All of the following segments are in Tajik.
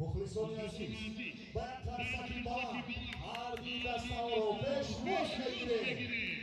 مخلصان عزیز باید ترسکی بلند هر دو دستان رو پیش باش بگیریم.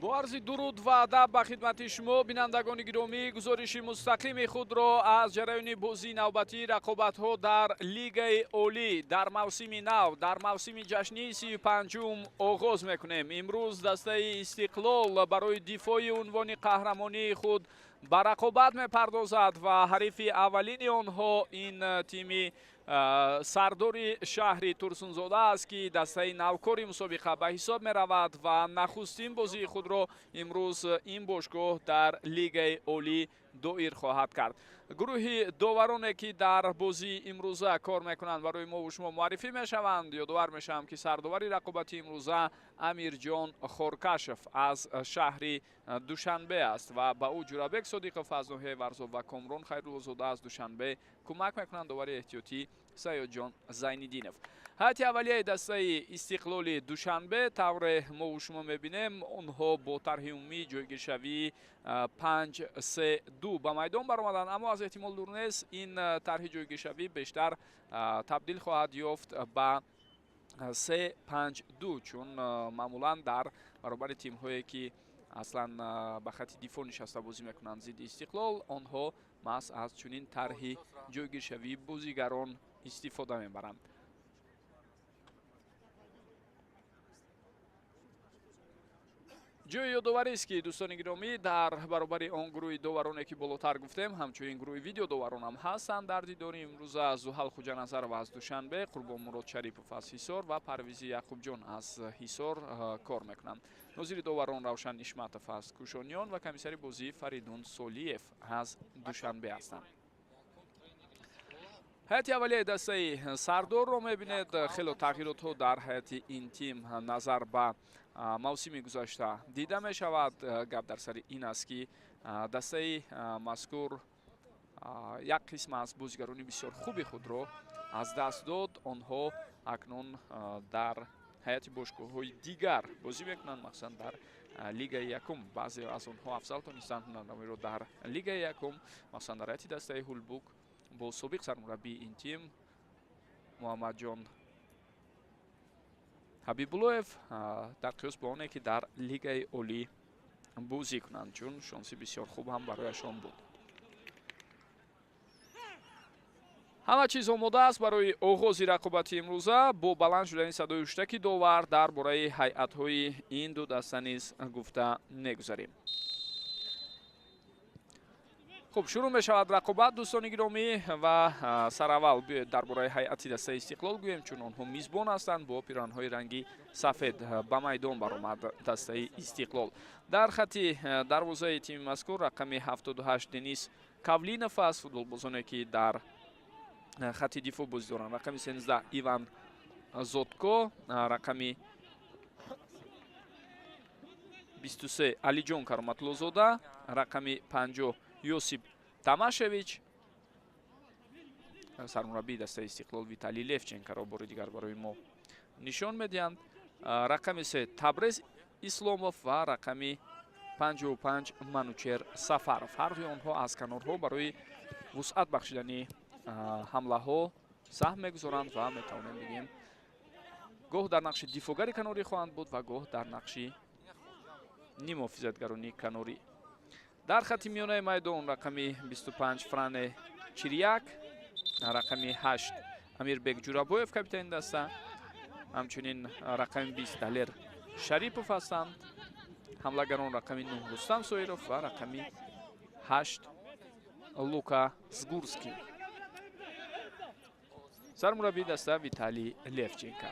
با عرض درود و ادب به خدمت شما بینندگان گرامی، گزارش مستقیم خود را از جریان بازی نوبتی رقابت‌ها در لیگ اولی در موسم نو در موسم جشنی 35م آغاز میکنیم. امروز دسته استقلال برای دفاع عنوان قهرمانی خود به رقابت میپردازد و حریف اولین آنها این تیم سردار شهری ترسونزاده است که دسته نوکاری مسابقه به حساب می رود و نخستین بازی خود را امروز این باشگاه در لیگ اولی دایر خواهد کرد. گروه داورانی که در بازی امروزه کار میکنند برای ما و شما معرفی میشوند. یادآور میشم که سرداوری رقابتی امروزه امیر جان خورکشف از شهر دوشنبه است و با او جورابک صدیق فضل‌الله ورزو و کامران خیرالله‌زاده از دوشنبه کمک میکنند. داوری احتیاطی سیاد جان زین‌الدینов. هیئت اولیه دسته استقلال دوشنبه طور ما و شما میبینیم اونها با طرح عمومی جایگیرشوی 5-3-2 به میدان برآمدند، اما از احتمال دور نیست این طرح جایگیرشوی بیشتر تبدیل خواهد یافت به 3-5-2 چون معمولا در برابر تیم هایی که اصلا به خط دفاع نشسته بازی میکنند ضد استقلال آنها محض از چنین طرح جایگیرشوی بازیگران استفاده میبرند. ҷои ёдоварист ки дӯстони гиромӣ дар баробари он гурӯҳи довароне ки болотар гуфтем ҳамчунин гурӯҳи видеодоваронам ҳастанд. дар дидори имрӯза зуҳал хуҷаназарова аз душанбе, қурбон мурод шарипов аз ҳисор ва парвизи яқубҷон аз ҳисор кор мекунанд. нозири доварон равшан ишматов аз кӯшониён ва комиссари бозӣ фаридун солиев аз душанбе ҳастанд. ҳайати аввалияи дастаи сардорро мебинед. хело тағйиротҳо дар ҳайати ин тим назар ба мавсими гузашта дида мешавад. гап дар сари ин аст ки дастаи мазкур як қисм аз бозигарони бисёр хуби худро аз даст дод. онҳо акнун дар ҳайати бошгоҳҳои дигар бозӣ мекунанд, махсусан дар лигаи якум. баъзе аз онҳо афзал тонистанд ҳунарнамоиро дар лигаи якум, махсусан дар ҳайати дастаи ҳулбук бо собиқ сармураббии ин тим муҳаммадҷон ҳабибуллоев дар қиёс бо оне ки дар лигаи олӣ бозӣ кунанд, чун шонси бисёр хуб ҳам барояшон буд. ҳама чиз омода аст барои оғози рақобати имрӯза. бо баланд шудани садои уштаки довар дар бораи ҳайатҳои ин ду даста низ гуфта мегузарем. хуб, шурӯъ мешавад рақобат дӯстони гиромӣ ва сараввал биёед дар бораи ҳайати дастаи истиқлол гӯем, чун онҳо мизбон ҳастанд. бо пироҳанҳои ранги сафед ба майдон баромад дастаи истиқлол. дар хати дарвозаи тими мазкур рақами 78 Денис Кавлинов аст, футболбозоне ки дар хати дифоъ бозӣ доранд. рақами 13 Иван Зотко, рақами 23 Алиҷон Кароматлозода, рақами 50 Йосип Тамашевич, сармураббии дастаи истиқлол Виталий Левченкоро бори дигар барои мо нишон медиҳанд. рақами 3 Табрез Исломов ва рақами 55 Манучер Сафаров. ҳардуи онҳо аз канорҳо барои вусъат бахшидани ҳамлаҳо саҳм мегузоранд ва метавонем бигем гоҳ дар нақши дифоъгари канорӣ хоҳанд буд ва гоҳ дар нақши нимуҳофизатгарони канорӣ. дар хати миёнаи майдон рақами 25 Фране Чирияк, рақами 8 Амирбек Ҷурабоев капитани даста, ҳамчунин рақами 20 Далер Шарипов ҳастанд. ҳамлагарон рақами 9 Рустам Соиров ва рақами 8 Лука Сгурский. сармураббии даста Виталий Левченко.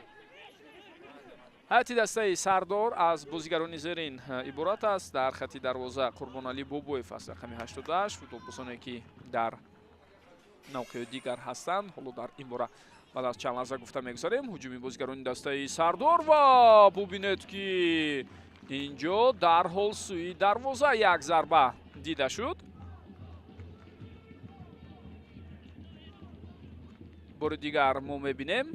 ҳайати дастаи сардор аз бозигарони зерин иборат аст. дар хати дарвоза Қурбонали Бобоев аст, рақами 88. футболбозоне ки дар навқеҳои дигар ҳастанд. ҳоло дар ин бора баъд аз чанд лаҳза гуфта мегузарем. ҳуҷуми бозигарони дастаи сардор ва бубинед ки инҷо дарҳол сӯи дарвоза як зарба дида шуд. бори дигар мо мебинем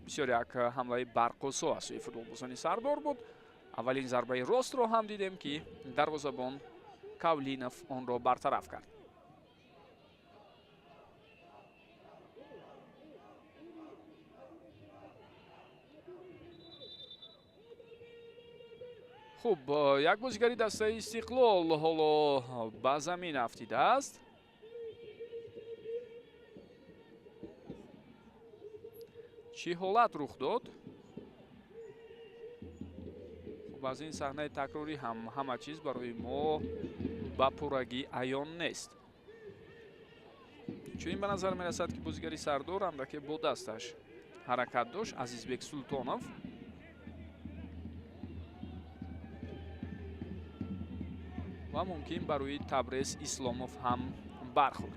бисёр як ҳамлаи барқосо аз сӯи футболбозони сардор буд. аввалин зарбаи ростро ҳам дидем ки дарвозабон Кавлинов онро бартараф кард. хуб, як бозигари дастаи истиқлол ҳоло ба замин афтидааст. чӣ ҳолат рух дод? хуб, аз ин саҳнаи такрорӣ ҳама чиз барои мо ба пуррагӣ аён нест. чунин ба назар мерасад ки бозигари сардор андаке бо дасташ ҳаракат дошт. Азизбек Султонов ва мумкин барои Табрез Исломов ҳам бархӯрд.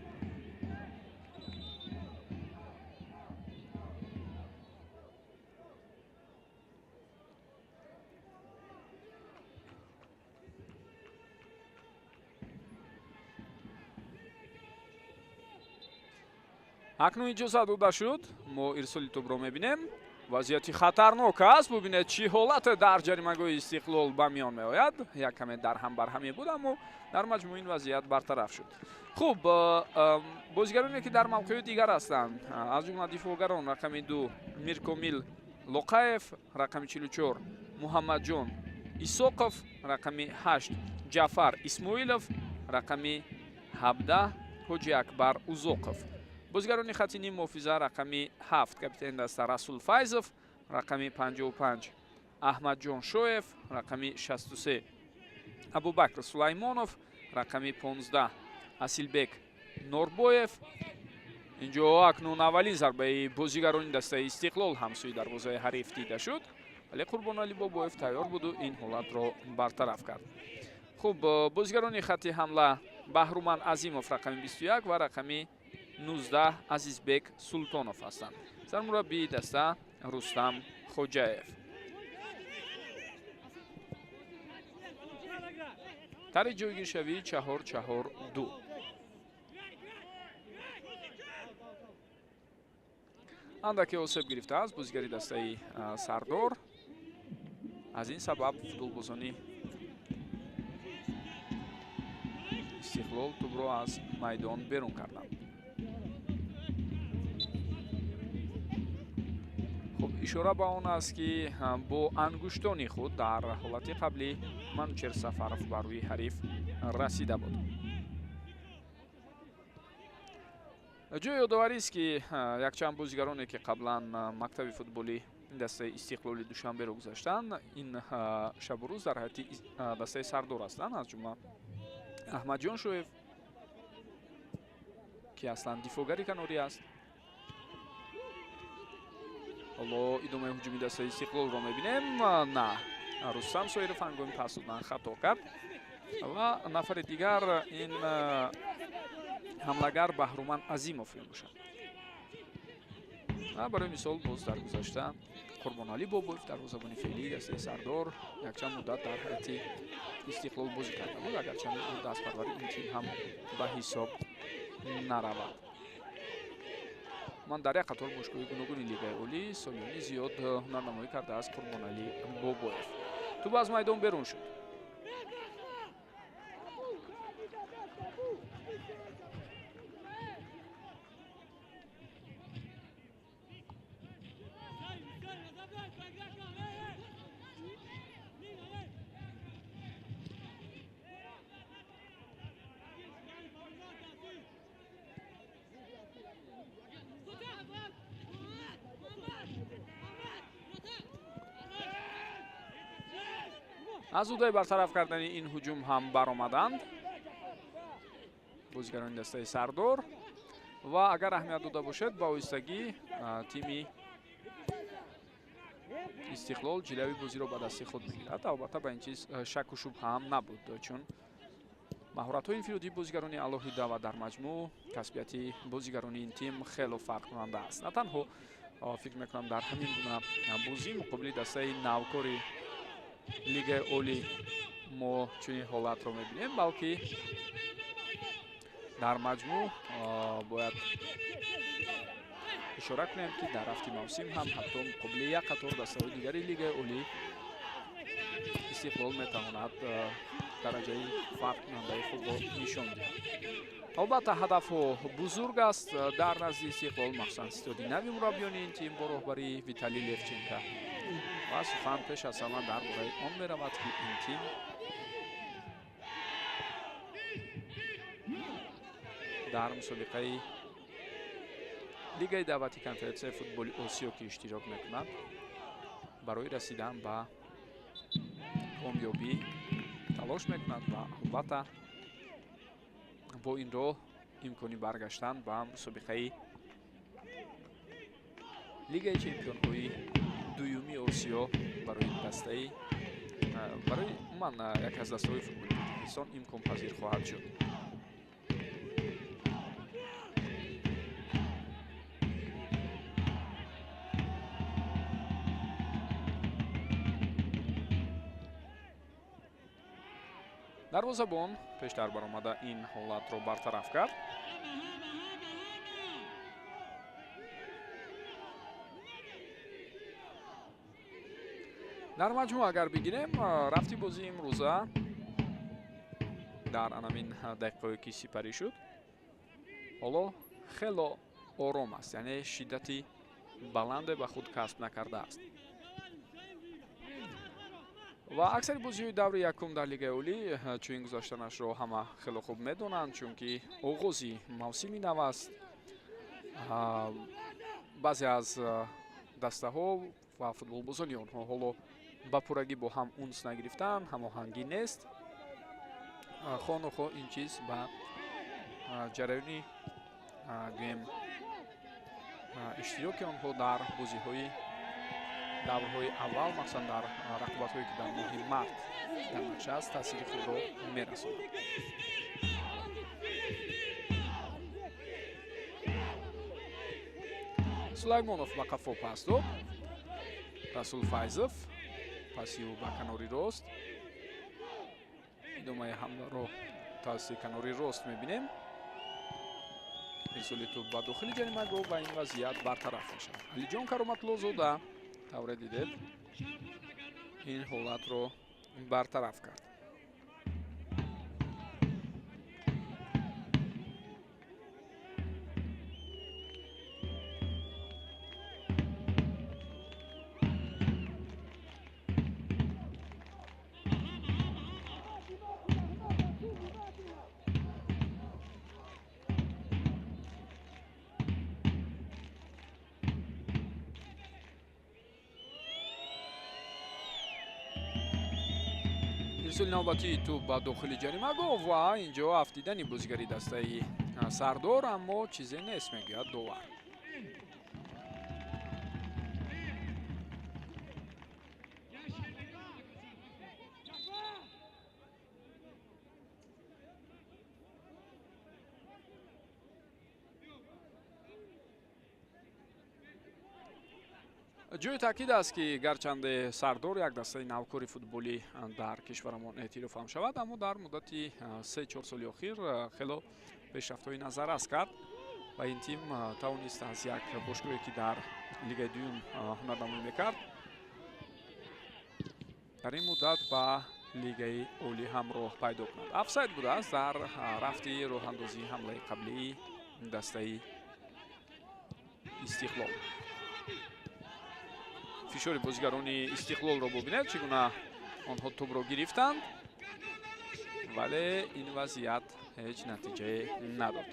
акнун иҷозат дода шуд. мо ирсоли тӯбро мебинем. вазъияти хатарнок аст. бубинед чӣ ҳолате дар ҷаримагоҳи истиқлол ба миён меояд. як каме дар ҳам бар ҳаме буд, аммо дар маҷмӯъ ин вазъият бартараф шуд. хуб, бозигароне ки дар мавқеҳои дигар ҳастанд, аз ҷумла дифоъгарон рақами 2 Миркомил Лоқаев, рақами 44 Муҳаммадҷон Исоқов, рақами 8 Ҷафар Исмоилов, рақами 17 Ҳоҷиакбар Узоқов. бозигарони хати ним муҳофиза рақами 7 капитани даста Расул Файзов, рақами 55 Аҳмадҷон Шоев рақами 63, Абубакр Сулаймонов рақами 15, Асилбек Норбоев. инҷо акнун аввалин зарбаи бозигарони дастаи Истиқлол ҳамсӯи дарвозаи ҳариф дида шуд, вале Қурбонали Бобоев тайёр буду ин ҳолатро бартараф кард. хуб, бозигарони хатти ҳамла Баҳруман Азимов рақами 21 ва рақами 19 Азизбек Султонов ҳастанд. Сармураббии даста Рустам Хоҷаев. тари ҷойгиршавӣ 4-4-2. андаке осеб гирифтааст бозигари дастаи Сардор. аз ин сабаб футболбозони Истиқлол тӯбро аз майдон берун карданд. хуб, ишора ба он аст ки бо ангуштони худ дар ҳолати қаблӣ Манучер Сафаров ба рӯи ҳариф расида буд. ҷои ёдоварист ки якчанд бозигароне ки қаблан мактаби футболи дастаи Истиқлоли Душанберо гузаштанд, ин шабу рӯз дар ҳайати дастаи Сардор ҳастанд. аз ҷумла Аҳмадҷон Шоев ки аслан дифогари канорӣ аст. ҳоло идомаи ҳуҷуми дастаи Истиқлолро мебинем. на Рустам Соиров ҳангоми пас додан хато кард ва нафари дигар ин ҳамлагар Баҳруман Азимов мебошад. барои мисол боз дар гузашта Қурбонали Бобоев дарвозабони феълии дастаи Сардор якчанд муддат дар ҳайати Истиқлол бозӣ карда буд, агарчанд дастпарвари ин тим ҳам ба ҳисоб наравад. ман дар як қатор бошгоҳи гуногуни Лигаи Олӣ солиёни зиёд ҳунарнамоӣ кардааст Қурбонали Бобоев. тӯб аз майдон берун шуд. аз удаи бартараф кардани ин ҳуҷум ҳам баромаданд бозигарони дастаи Сардор ва агар аҳамият дода бошед ба оҳистагӣ тими Истиқлол ҷилави бозиро ба дасти худ мегирад. албатта ба ин чиз шаку шубҳа ҳам набуд, чун маҳоратҳои инфиродии бозигарони алоҳида ва дар маҷмӯъ касбияти бозигарони ин тим хело фарқкунанда аст. на танҳо фикр мекунам дар ҳамин гуна бозӣ муқобили дастаи навкори Лигаи Олӣ мо чунин ҳолатро мебинем, балки дар маҷмӯъ бояд ишора кунем ки дар рафти мавсим ҳам ҳатто муқобили як қатор дастаҳои дигари Лигаи Олӣ Истиқлол метавонад дараҷаи фарқкунандаи худро нишон диҳад. албатта ҳадафҳо бузург аст дар назди Истиқлол, махсусан систоди нави мураббиёни ин тим бо роҳбарии Виталий Левченко. ва сухан пеш аз ҳама дар бораи он меравад ки ин тим дар мусобиқаи Лигаи даъвати конференсияи футболи Осиё ки иштирок мекунад, барои расидан ба комёбӣ талош мекунад ва албатта бо ин роҳ имкони баргаштан ба мусобиқаи Лигаи чемпионҳои дуюми Осиё барои дастаи барои умуман яке аз дастаҳои футболи Тоҷикистон имконпазир хоҳад шуд. дарвозабон пештар баромада ин ҳолатро бартараф кард. дар маҷмӯъ агар бигирем рафти бозии имрӯза дар анамин дақиқаҳое ки сипарӣ шуд ҳоло хело ором аст, яъне шиддати баланде ба худ касб накардааст. ва аксари бозиҳои даври якум дар Лигаи Олӣ чунин гузаштанашро ҳама хело хуб медонанд, чунки оғози мавсими нав аст. баъзе аз дастаҳо ва футболбозони онҳо ҳоло ба пурагӣ бо ҳам унс нагирифтан, ҳамоҳангӣ нест. хонухо ин чиз ба ҷараёни гӯем иштироки онҳо дар бозиҳои даврҳои аввал, махсусан дар рақобатҳое ки дар моҳи март дар нақша аст, таъсири худро мерасонад. сулаймонов ба қафо пас дод. расул файзов паси ӯ ба канори рост. идомаи ҳамларо тавассути канори рост мебинем. рисоли тӯб ба дохили ҷаримагоҳ ва ин вазъият бартараф мешавад. алиҷон кароматлозода тавре дидед, ин ҳолатро бартараф кард. рисоли навбатии тӯб ба дохили ҷаримагоҳ ва инҷо афтидани бозигари дастаи Сардор, аммо чизе нест, мегӯяд довар. ҷои таъкид аст ки гарчанде Сардор як дастаи навкори футболӣ дар кишварамон эътироф ҳам шавад, аммо дар муддати 3-4 соли охир хело пешрафтҳои назаррас кард ва ин тим тавонист аз як бошгоҳе ки дар лигаи дуюм ҳунарнамоӣ мекард, дар ин муддат ба лигаи олӣ ҳам роҳ пайдо кунад. офсайд будааст дар рафти роҳандозии ҳамлаи қаблии дастаи Истиқлол. фишори бозигарони Истиқлолро бубинед, чӣ гуна онҳо тӯбро гирифтанд, вале ин вазъият ҳеҷ натиҷае надод.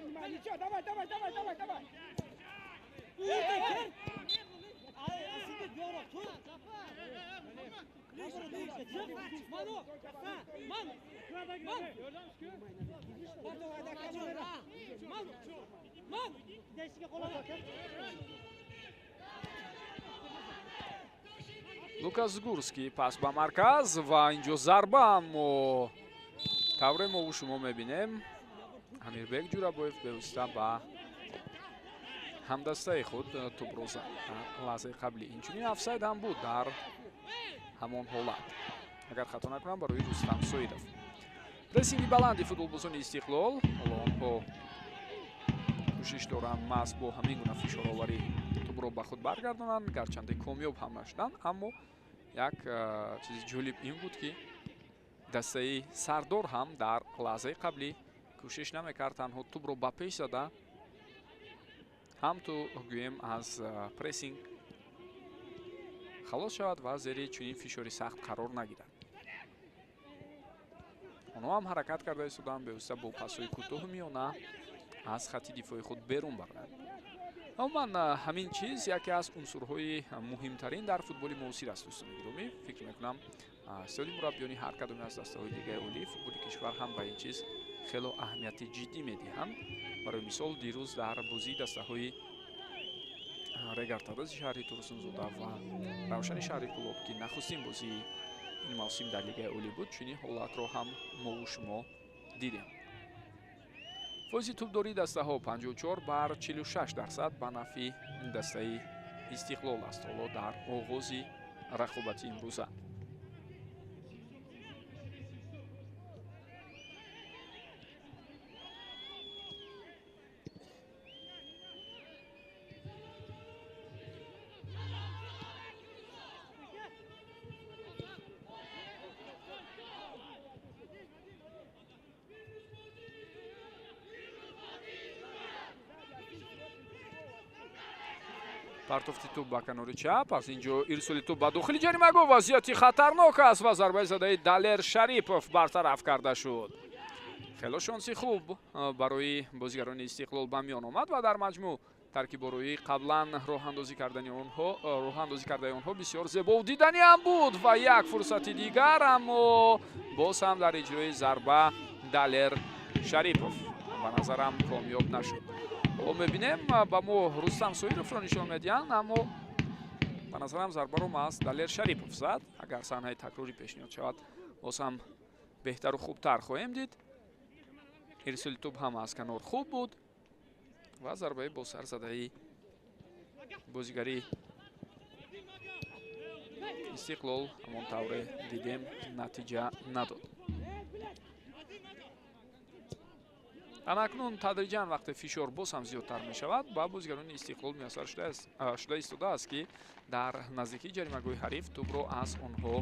лукас Гурский пас ба марказ ва инҷо зарба, аммо тавре мову шумо мебинем Амирбек Ҷурабоев бевосита ба ҳамдастаи худ тӯбро зад лаҳзаи қаблӣ. инчунин офсайд ҳам буд дар ҳамон ҳолат, агар хато накунам барои Рустам Соидов. прессинги баланди футболбозони Истиқлол, ҳоло онҳо кӯшиш доранд маҳз бо ҳамин гуна фишороварӣ тӯбро ба худ баргардонанд, гарчанде камёб ҳам нашуданд, аммо як чизи ҷолиб ин буд ки дастаи Сардор ҳам дар лаҳзаи қаблӣ кӯшиш намекард танҳо тӯбро ба пеш зада ҳам ту гӯем аз прессинг халос шавад ва зери чунин фишори сахт қарор нагирад. онҳо ҳам ҳаракат карда истоданд бевосита бо пасҳои кӯтоҳу миёна аз хатти дифои худ берун бароянд. умуман ҳамин чиз яке аз унсурҳои муҳимтарин дар футболи муосир аст. дӯстони гиромӣ, фикр мекунам стиёли мураббиёни ҳар кадоме аз дастаҳои лигаи олӣ футболи кишвар ҳам ба ин чиз хело аҳамияти ҷиддӣ медиҳанд. барои мисол дирӯз дар бозии дастаҳои Регар Тадази шаҳри Турсунзода ва Равшани шаҳри Кӯлоб ки нахустин бозии ин мавсим дар лигаи олӣ буд, чунин ҳолатро ҳам мову шумо дидем. фойзи тӯбдории дастаҳо 54% ба нафъи дастаи Истиқлол аст ҳоло дар оғози рақобати имрӯза. партофти тӯб ба канори чап, аз инҷо ирсоли тӯб ба дохили ҷаримагоҳ, вазъияти хатарнок аст ва зарбаи задаи Далер Шарипов бартараф карда шуд. хело шонси хуб барои бозигарони Истиқлол ба миён омад ва дар маҷмӯъ таркиборои қаблан роҳандозӣ кардаи онҳо бисёр зебо дидани ҳам буд ва як фурсати дигар, аммо боз ҳам дар иҷрои зарба Далер Шарипов ба назарам комёб нашуд. мебинем ба мо Рустам Соировро нишон медиҳанд, аммо ба назарам зарбаро маз Далер Шарипов зад. агар саҳнаи такрорӣ пешниҳод шавад боз ҳам беҳтару хубтар хоҳем дид. ирсоли тӯб ҳам аз канор хуб буд ва зарбаи бо сарзадаи бозигари Истиқлол ҳамон тавре дидем натиҷа надод. анакнун тадриҷан вақте фишор боз ҳам зиёдтар мешавад, ба бозигарони Истиқлол муяссар шуда истодааст ки дар наздикии ҷаримагоҳи ҳариф тӯбро аз онҳо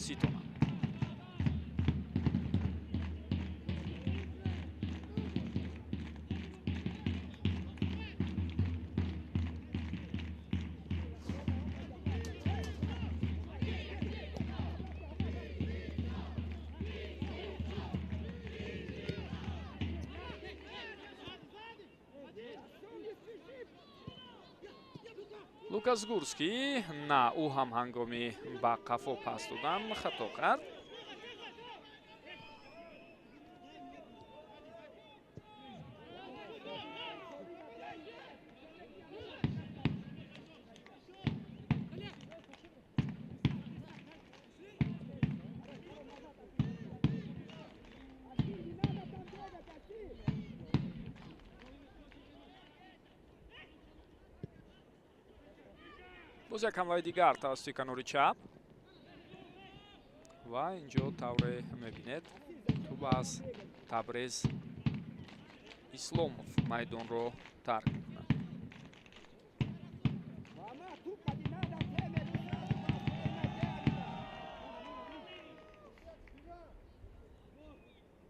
ситонанд. Лукас Гурский на ӯ ҳам ҳангоми ба қафо пас додан хато кард. боз як ҳамлаи дигар тавассути канори чап ва инҷо тавре мебинед тӯб аз Табрез Исломов майдонро тарк мекунад.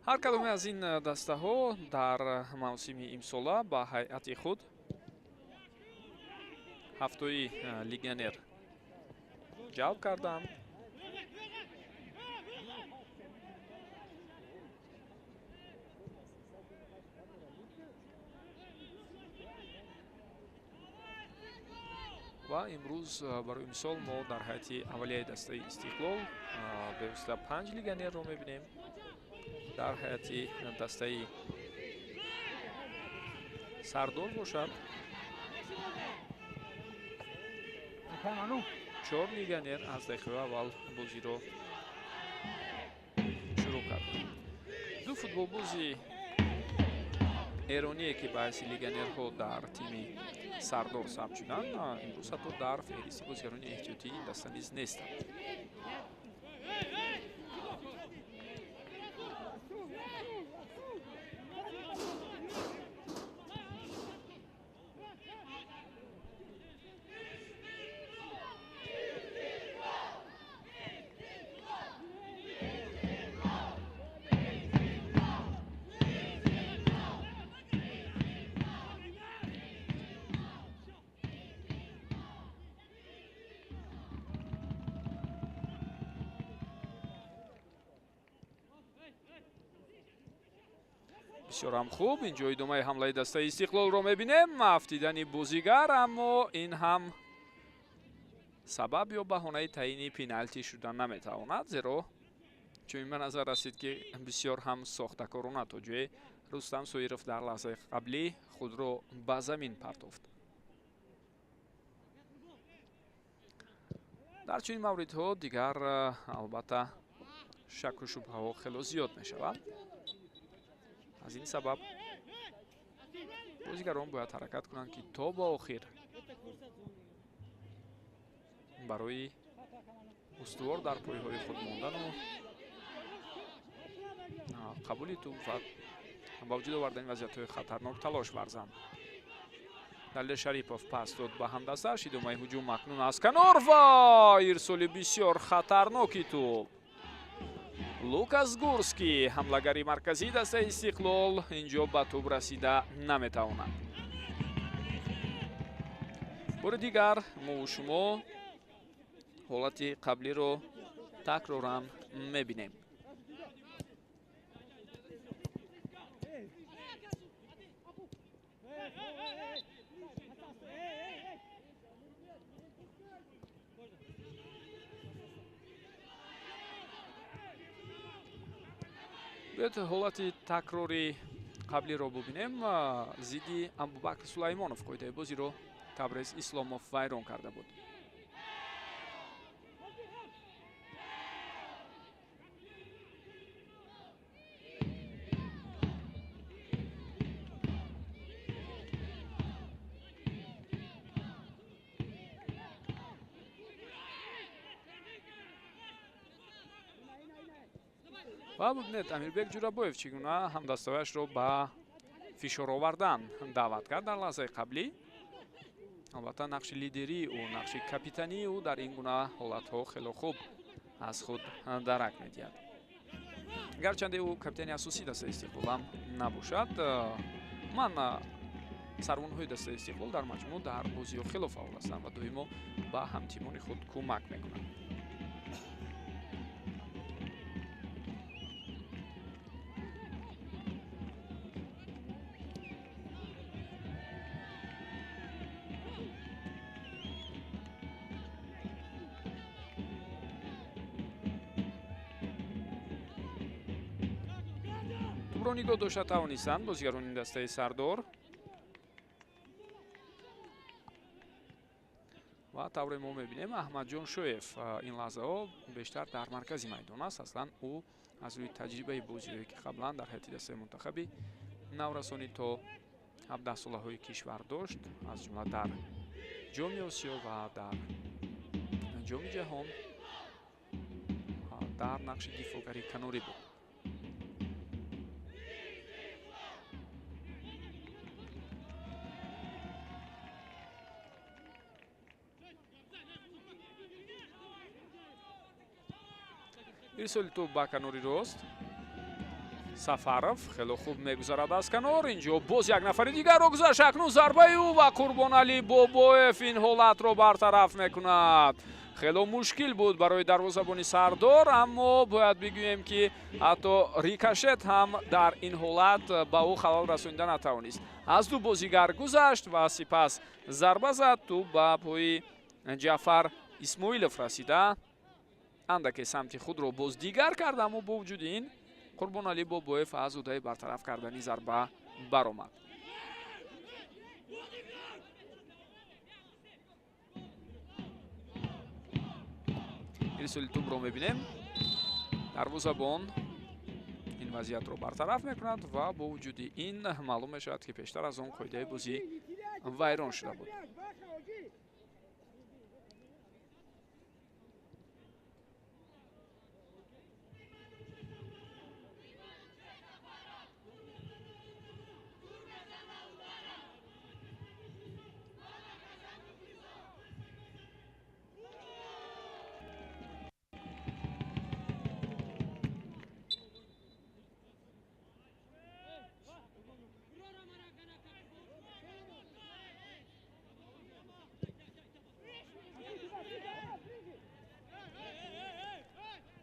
ҳар кадоме аз ин дастаҳо дар мавсими имсола ба ҳайати худ ҳафтои легионер ҷалб карданд. ва имрӯз барои мисол мо дар ҳайати аввалияи дастаи Истиқлол бевосита 5 легионерро мебинем. дар ҳайати дастаи Сардор бошад 4 легионер аз дақиқаи аввал бозиро шурӯъ кард. ду футболбози эроние ки ба ҳайси легионерҳо дар тими Сардор сабт шуданд, имрӯз ҳатто дар феҳристи бозигарони эҳтиётии ин даста низ нестанд. бисёрам хуб. инҷо идомаи ҳамлаи дастаи Истиқлолро мебинем. афтидани бозигар, аммо ин ҳам сабаб ё баҳонаи таъини пеналти шуда наметавонад, зеро чунин ба назар расид ки бисёр ҳам сохтакорона то ҷое Рустам Соиров дар лаҳзаи қаблӣ худро ба замин партофт. дар чунин мавридҳо дигар албатта шаку шубҳаҳо хело зиёд мешавад. аз ин сабаб бозигарон бояд ҳаракат кунанд ки то ба охир барои устувор дар пойҳои худ мондану қабули тӯб ва ба вуҷуд овардани вазъиятҳои хатарнок талош варзанд. Далер Шарипов пас дод ба ҳамдасташ. идомаи ҳуҷум акнун аз канор ва ирсоли бисёр хатарноки тӯб. Лукас Гурский ҳамлагари марказии дастаи Истиқлол инҷо ба тӯб расида наметавонад. бори дигар мо шумо ҳолати қаблиро такроран мебинем. بیاید حالتی تکراری قبلی رو ببینیم. زیدی ابوبکر سلیمانوف قایده بازی رو تبریز اسلاموف ویران کرده بود. و ببینید امیربек جورابویف چگونه همدستایش رو به فشار آوردن دعوت کرد در لحظه قبلی. البته نقش لیدری و نقش کاپیتانی او در این گونه حالت‌ها خیلی خوب از خود درک می‌دهد. گرچند او کاپیتانی اساسی دسته استقلال هم نباشد، من سرون‌های دسته استقلال در مجموع در بازی خیلی فعال هستند و دویما به همتیمان خود کمک می‌کنند. رو نگاه داشته توانستند بازیگران دسته سردار و طور ما میبینیم احمد جان شویف این لحظه ها بیشتر در مرکز میدان است. اصلا او از روی تجربه بازی که قبلا در هیئت دسته منتخبی نورسانی تا 17 ساله های کشور داشت، از جمله در جام آسیا و در جام جهان در نقش دفاعگری کناری بود. ارسال توپ با کناری راست. سفرов خیلی خوب میگذارد از کنار. اینجا باز یک نفر دیگر رو گذاشت. اکنون ضربه او و قربانعلی بابویف این حالت رو برطرف میکند. خیلی مشکل بود برای دروازه‌بان سردار، اما باید بگوییم که حتی ریکاشت هم در این حالت به او خلل رسانیده نتوانست. از دو بازیگر گذشت و سپس ضربه زد. توپ به پای جعفر اسماعیلوف رسیده اندک سمت خود رو باز دیگر کرد، اما با وجود این قربانعلی بابویف از عهده برطرف کردنی ضربه برآمد. ارسال توپ رو میبینیم. دروازه‌بان این وضعیت رو برطرف میکند و با وجود این معلوم میشود که پیشتر از اون قاعده بازی ویران شده بود.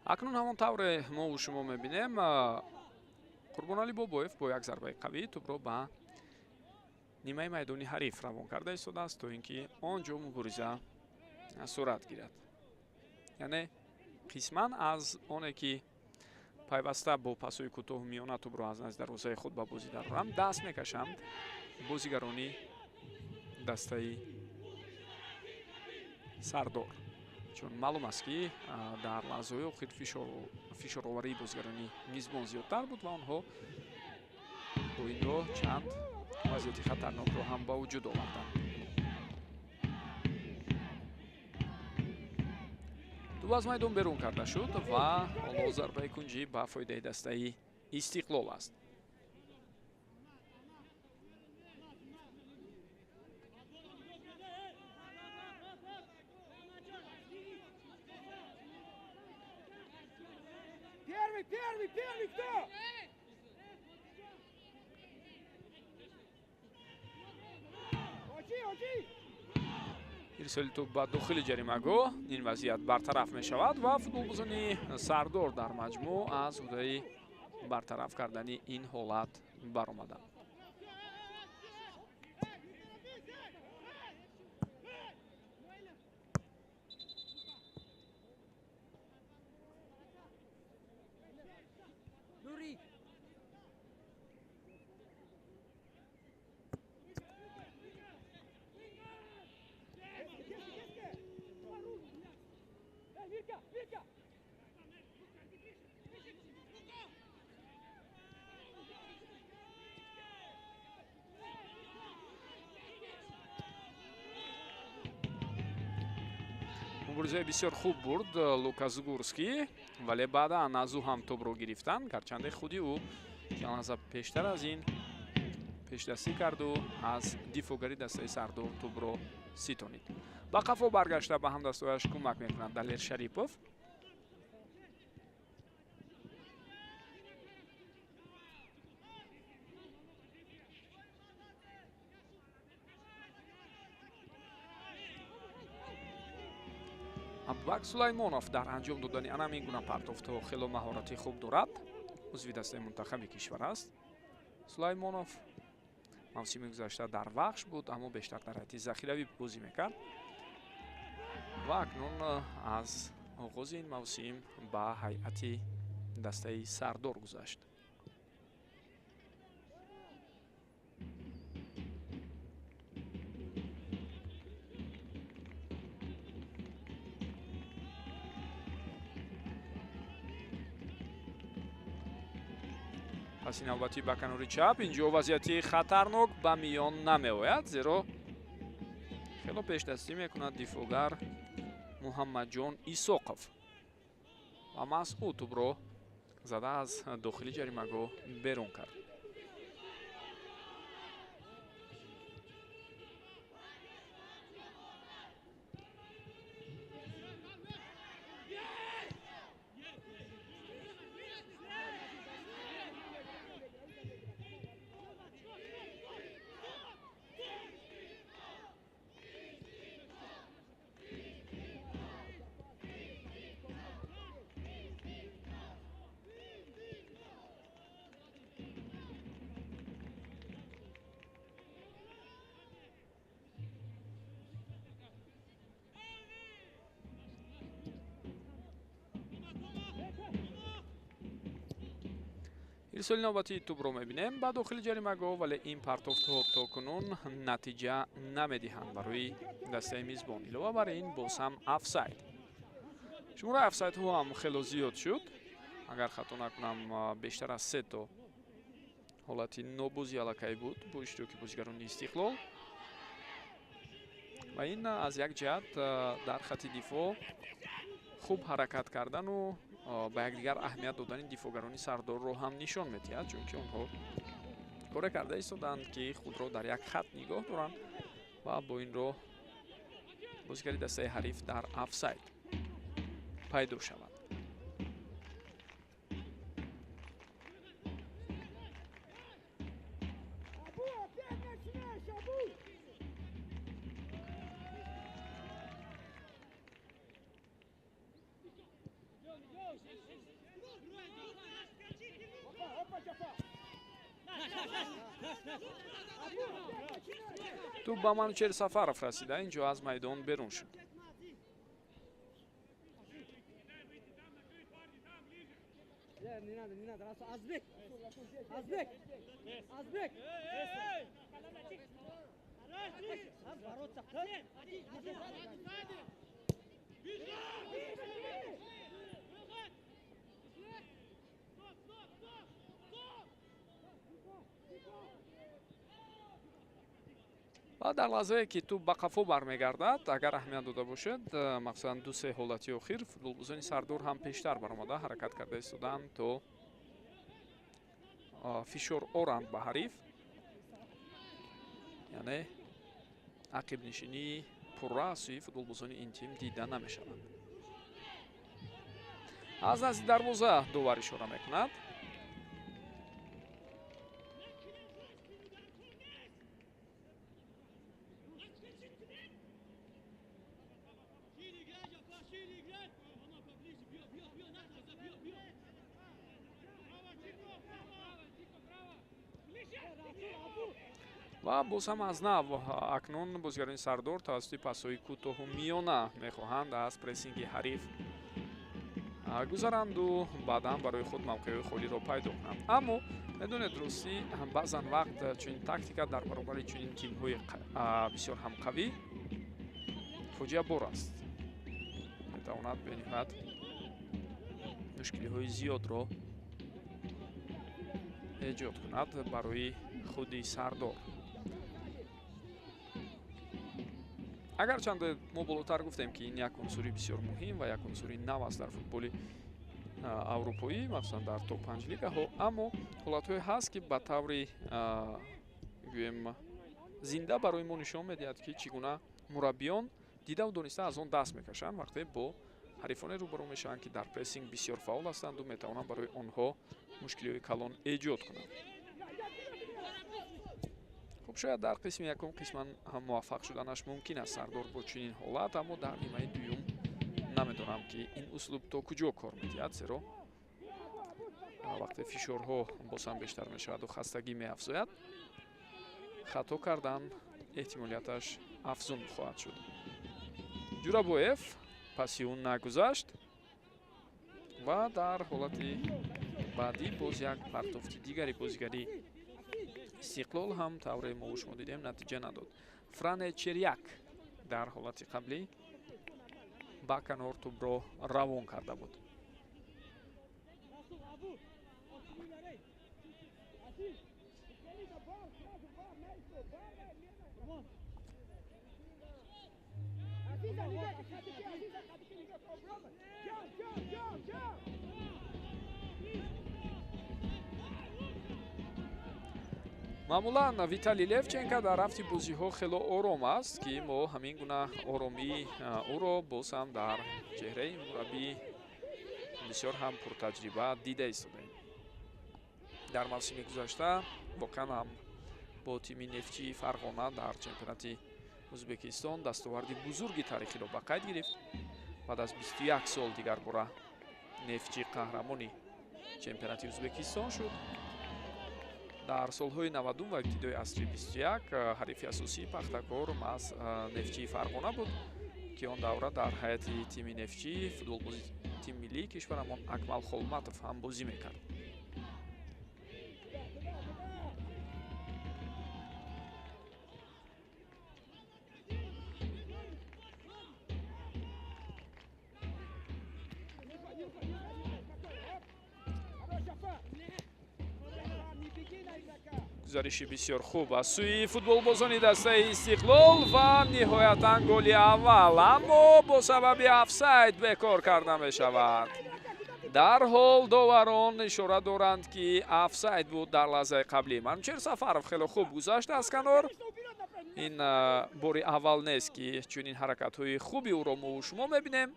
اکنون همون طور ما و شما میبینیم قربانعلی بابویف با یک ضربه قوی توپ رو به نیمه میدانی حریف روان کرده ایستاده است تا اینکه آنجا مبارزه صورت گیرد. یعنی قسما از آنه که پیوسته با پاس‌های کوتاه میانه توپ رو از نزد دروازه خود به بازی درآورند دست میکشند بازیگرانی دسته سردار، چون معلوم است که در لحظه‌های آخر فشارآوری بازیگرانی میزبان زیادتر بود و آنها با این رو چند وضعیت خطرناک رو هم با وجود آوردند. توپ از میدان بیرون کرده شد و حالا ضربه کنجی به فایده دسته استقلال است. Первый, кто? ارسال توپ به داخل جریمه‌گاه. این وضعیت برطرف می شود و فوتبالبازان سردار در مجموع از عهده برطرف کردن این حالت برآمدند. Вика, Вика! муборизаи бисёр хуб бурд Лука Зугурский, вале баъдан аз ӯ ҳам тӯбро гирифтанд, гарчанде худи ӯ ҷалаза пештар аз ин пешдастӣ карду аз дифогари дастаи Сардор тӯбро ситонид. ба қафо баргашта ба ҳамдастояш кӯмак мекунад Далер Шарипов. Абубакр Сулаймонов дар анҷом додани анамин гуна партофтҳо хело маҳорати хуб дорад. узви дастаи мунтахаби кишвар аст. Сулаймонов мавсими гузашта дар вахш буд, аммо бештар дар ҳайати захиравӣ бозӣ мекард ва акнун аз оғози ин мавсим ба ҳайати дастаи Сардор гузашт. паси навбати ба канори чап, инҷо вазъияти хатарнок ба миён намеояд, зеро хело пешдастӣ мекунад дифогар Муҳаммадҷон Исоқов ва маҳз ӯ тӯбро зада аз дохили ҷаримагоҳ берун кард. ирсоли навбати тӯбро мебинем ба дохили ҷаримагоҳ, вале ин партофтҳо то кунун натиҷа намедиҳанд барои дастаи мизбон. илова бар ин боз ҳам офсайд. шумораи офсайдҳо ҳам хело зиёд шуд. агар хато накунам бештар аз 3 то ҳолати нобозӣ аллакай буд бо иштироки бозигарони Истиқлол ва ин аз як ҷиҳат дар хати дифоъ хуб ҳаракат кардану ба якдигар аҳамият додани дифоъгарони Сардорро ҳам нишон медиҳад, чунки онҳо коре карда истоданд ки худро дар як хат нигоҳ доранд ва бо ин роҳ бозигари дастаи ҳариф дар офсайд пайдо шавад. Абу, опять начинаешь, Абу! Опа, опа, Джафар! Абу, опять начинаешь! тӯб ба Манучер Сафаров расида, инҷо аз майдон берун шуд. Не надо, Азбек! Азбек! Азбек! ва дар лаҳзае ки тӯб ба қафо бармегардад, агар аҳамият дода бошед, махсусан 2-3 ҳолати охир футболбозони Сардор ҳам пештар баромада ҳаракат карда истоданд то фишор оранд ба ҳариф, яъне ақибнишинии пурра аз сӯи футболбозони ин тим дида намешавад. аз назди дарвоза довар ишора мекунад. ва боз ҳам аз нав акнун бозигарони Сардор тавассути пасҳои кӯтоҳу миёна мехоҳанд аз прессинги ҳариф гузаранду баъдан барои худ мавқеъҳои холиро пайдо кунанд. аммо медонед дурустӣ баъзан вақт чунин тактика дар баробари чунин тимҳои бисёр ҳам қавӣ фоҷиабор аст. метавонад бениҳоят мушкилиҳои зиёдро эҷод кунад барои худи Сардор. агарчанде мо болотар гуфтем ки ин як унсури бисёр муҳим ва як унсури нав аст дар футболи аврупоӣ, махсусан дар топ 5 лигаҳо, аммо ҳолатҳое ҳаст ки ба таври гӯем зинда барои мо нишон медиҳад ки чӣ гуна мураббиён дидаву дониста аз он даст мекашанд вақте бо ҳарифоне рӯбарӯ мешаванд ки дар прессинг бисёр фаъол ҳастанду метавонанд барои онҳо мушкилиҳои калон эҷод кунанд. хуб, шояд дар қисми якум қисман муваффақ шуданаш мумкин аст Сардор бо чунин ҳолат, аммо дар нимаи дуюм намедонам ки ин услуб то куҷо кор медиҳад, зеро вақте фишорҳо боз ҳам бештар мешаваду хастагӣ меафзояд, хато кардан эҳтимолияташ афзун хоҳад шуд. Ҷурабоев паси ӯ нагузашт ва дар ҳолати баъдӣ боз як партофти дигари бозигари Истиқлол ҳам тавре мо шумо дидем натиҷа надод. Фране Черяк дар ҳолати қаблӣ ба канор тӯбро равон карда буд. маъмулан Виталий Левченко дар рафти бозиҳо хело ором аст ки мо ҳамин гуна оромии ӯро боз ҳам дар чеҳраи мураббии бисёр ҳам пуртаҷриба дида истодаем. дар мавсими гузашта воқеан ҳам бо тими Нефчии Фарғона дар чемпионати Ӯзбекистон дастоварди бузурги тарихиро ба қайд гирифт. баъд аз 21 сол дигар бора Нефчи қаҳрамони чемпионати Ӯзбекистон шуд. дар солҳои 90 ва ибтидои асри 21 ҳарифи асосии Пахтакор маз Нефчии Фарғона буд ки он давра дар ҳайати тими Нефчӣ футболбози тими миллии кишварамон Акмал Холматов ҳам бозӣ мекард. гузариши бисёр хуб аз сӯи футболбозони дастаи Истиқлол ва ниҳоятан голи аввал, аммо бо сабаби офсайд бекор карда мешавад. дарҳол доварон ишора доранд ки офсайд буд дар лаҳзаи қаблӣ. Манучер Сафаров хело хуб гузашт аз канор. ин бори аввал нест ки чунин ҳаракатҳои хуби ӯро мо шумо мебинем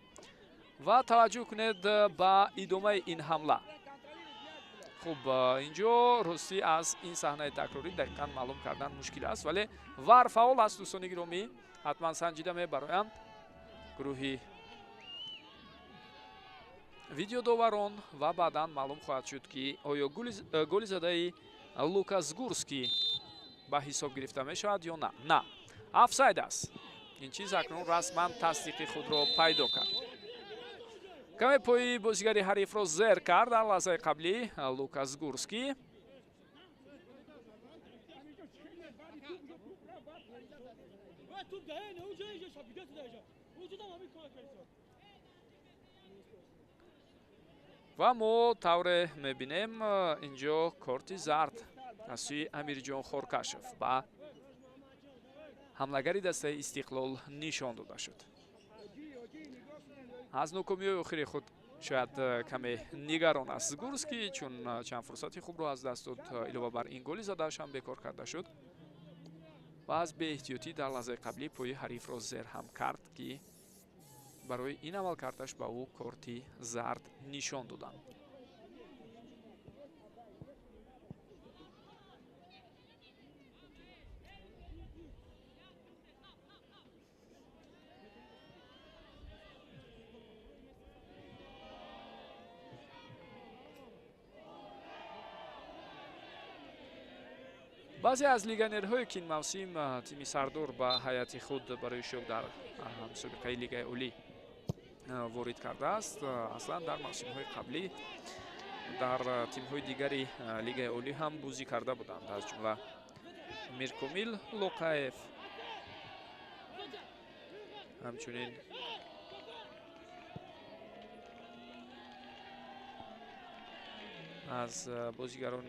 ва таваҷҷӯҳ кунед ба идомаи ин ҳамла. хуб, инҷо рости аз ин саҳнаи такрорӣ дақиқан маълум кардан мушкил аст, вале вар фаъол аст. дӯстони гиромӣ ҳатман санҷида мебароянд гурӯҳи видеодоварон ва баъдан маълум хоҳад шуд ки оё голи задаи Лукас Гурский ба ҳисоб гирифта мешавад ё на. На, офсайд аст. ин чиз акнун расман тасдиқи худро пайдо кард. каме пои бозигари ҳарифро зер кард дар лаҳзаи қаблӣ Лукас Гурский. ва мо тавре мебинем инҷо корти зард аз сӯи Амирҷон Хоркашев ба ҳамлагари дастаи Истиқлол нишон дода шуд. аз нокомиёи охири худ шояд каме нигарон аст Гурский, чун чанд фурсати хубро аз даст дод. илова бар ин голи задааш ҳам бекор карда шуд ва аз беэҳтиётӣ дар лаҳзаи қаблӣ пои ҳарифро зер ҳам кард ки барои ин амалкардаш ба ӯ корти зард нишон доданд. баъзе аз легионерҳое ки ин мавсим тими Сардор ба ҳайати худ барои шук дар мусобиқаи лигаи олӣ ворид кардааст, аслан дар мавсимҳои қаблӣ дар тимҳои дигари лигаи олӣ ҳам бозӣ карда буданд, аз ҷумла Миркомил Лоқаев, ҳамчунин از بازیگران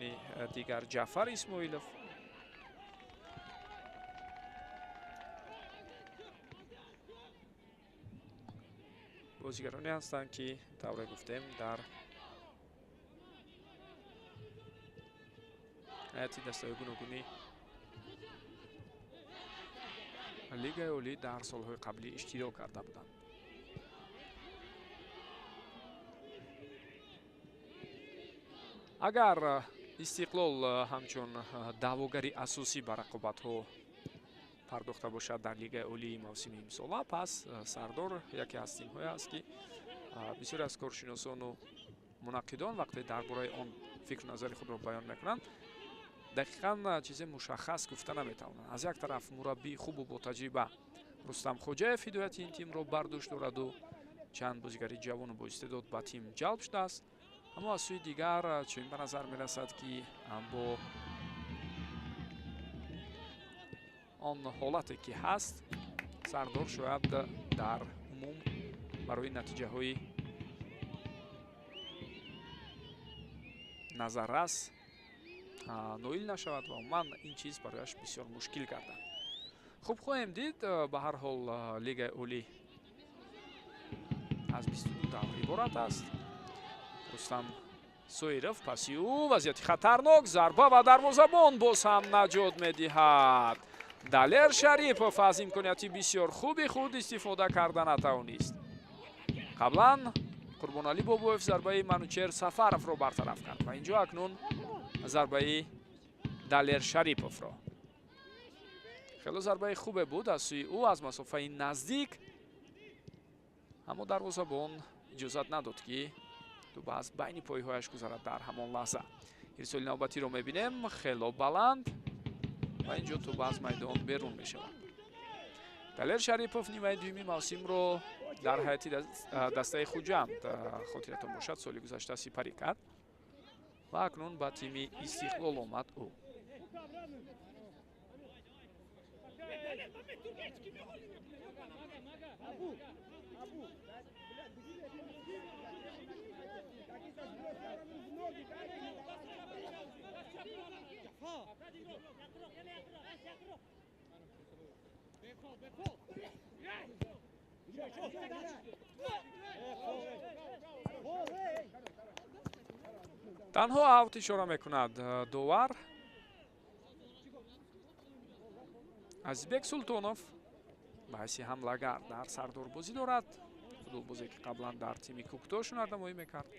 دیگر جعفر اسماعیلوف. بازیگرانی هستند که طور گفتیم در هیئت دسته‌های گوناگونی لیگ اولی در سالهای قبلی اشتراک کرده بودند. اگر استقلال همچون دعواگری اساسی بر رقابت‌ها پرداخته باشد در لیگ اولی موسم امسال، پس سردار یکی از تیم‌های است که بسیاری از کارشناسان و منقدان وقتی درباره آن فکر و نظر خود را بیان میکنند دقیقاً چیز مشخص گفته نمیتوانند. از یک طرف مربی خوب و با تجربه رستم خوجاєв هدایت این تیم را برداشت دارد و چند بازیگر جوان و با استعداد به تیم جلب شده است، اما از سوی دیگر چنین به نظر میرسد که با آن حالتی که هست سردار شاید در عموم برای نتیجه های نظررس نویل نشود و عموما این چیز برایش بسیار مشکل گردد. خوب خواهیم دید. به هر حال لیگ اولی از 22 دور عبارت است. رستم سویرف پسی او وضعیت خطرناک، ضربه و دروازه‌بان باز هم نجات می‌دهد. دلیر شریپов از امکانیت بسیار خوبی خود استفاده کرده نتوانست. قبلا قربانعلی بابویف ضربه منوچهر سفرов را برطرف کرد و اینجا اکنون ضربه دلیر شریپov را. خیلی ضربه خوبه بود از سوی او از مسافه نزدیک، اما دروازه‌بان اجازت نداد که توپ از بین پایهایش گذرد. در همان لحظه ارسال نوبتی رو میبینیم، خیلی بلند و اینجا توپ از میدان بیرون میشود. دلیر شریپov نیمه دومی موسم رو در هیئت دسته خوجند خاطرتان باشد سال گذشته سپری کرد و اکنون به تیم استقلال آمد. او تنها اوت اشاره میکند داور азизбек султонов ба ҳайси ҳамлагар дар сардор бозӣ дорад. футболбозе ки қаблан дар тими кӯктош нардамоӣ мекард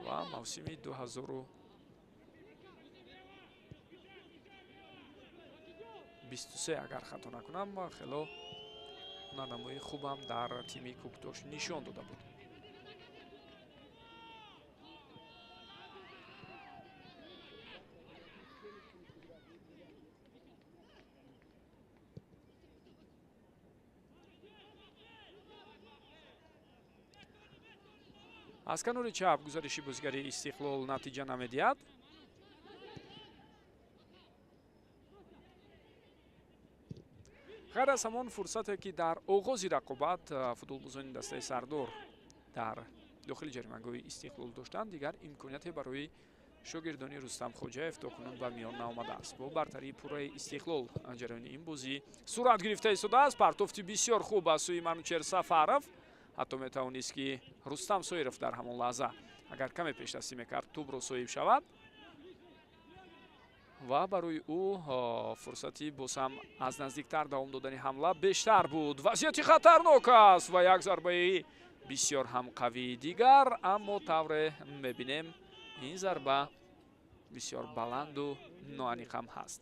ва мавсими 2023 агар хато накунам хело нардамоии хубам дар тими кӯктош нишон дода буд. аз канори чап гузариши бозигари истиқлол натиҷа намедиҳад. ғайр аз ҳамон фурсате ки дар оғози рақобат футболбозони дастаи сардор дар дохили ҷаримагоҳи истиқлол доштанд, дигар имконияте барои шогирдони рустам хоҷаев то кунун ба миён наомадааст. бо бартарии пурраи истиқлол ҷараёни ин бозӣ сурат гирифта истодааст. партофти бисёр хуб аз сӯи манучер сафаров. ҳатто метавонист ки рустам соиров дар ҳамон лаҳза агар каме пешдастӣ мекард тӯбро соҳиб шавад ва барои ӯ фурсати боз ҳам аз наздиктар давом додани ҳамла бештар буд. вазъияти хатарнок аст ва як зарбаи бисёр ҳам қавии дигар, аммо тавре мебинем ин зарба бисёр баланду ноаниқ ҳам ҳаст.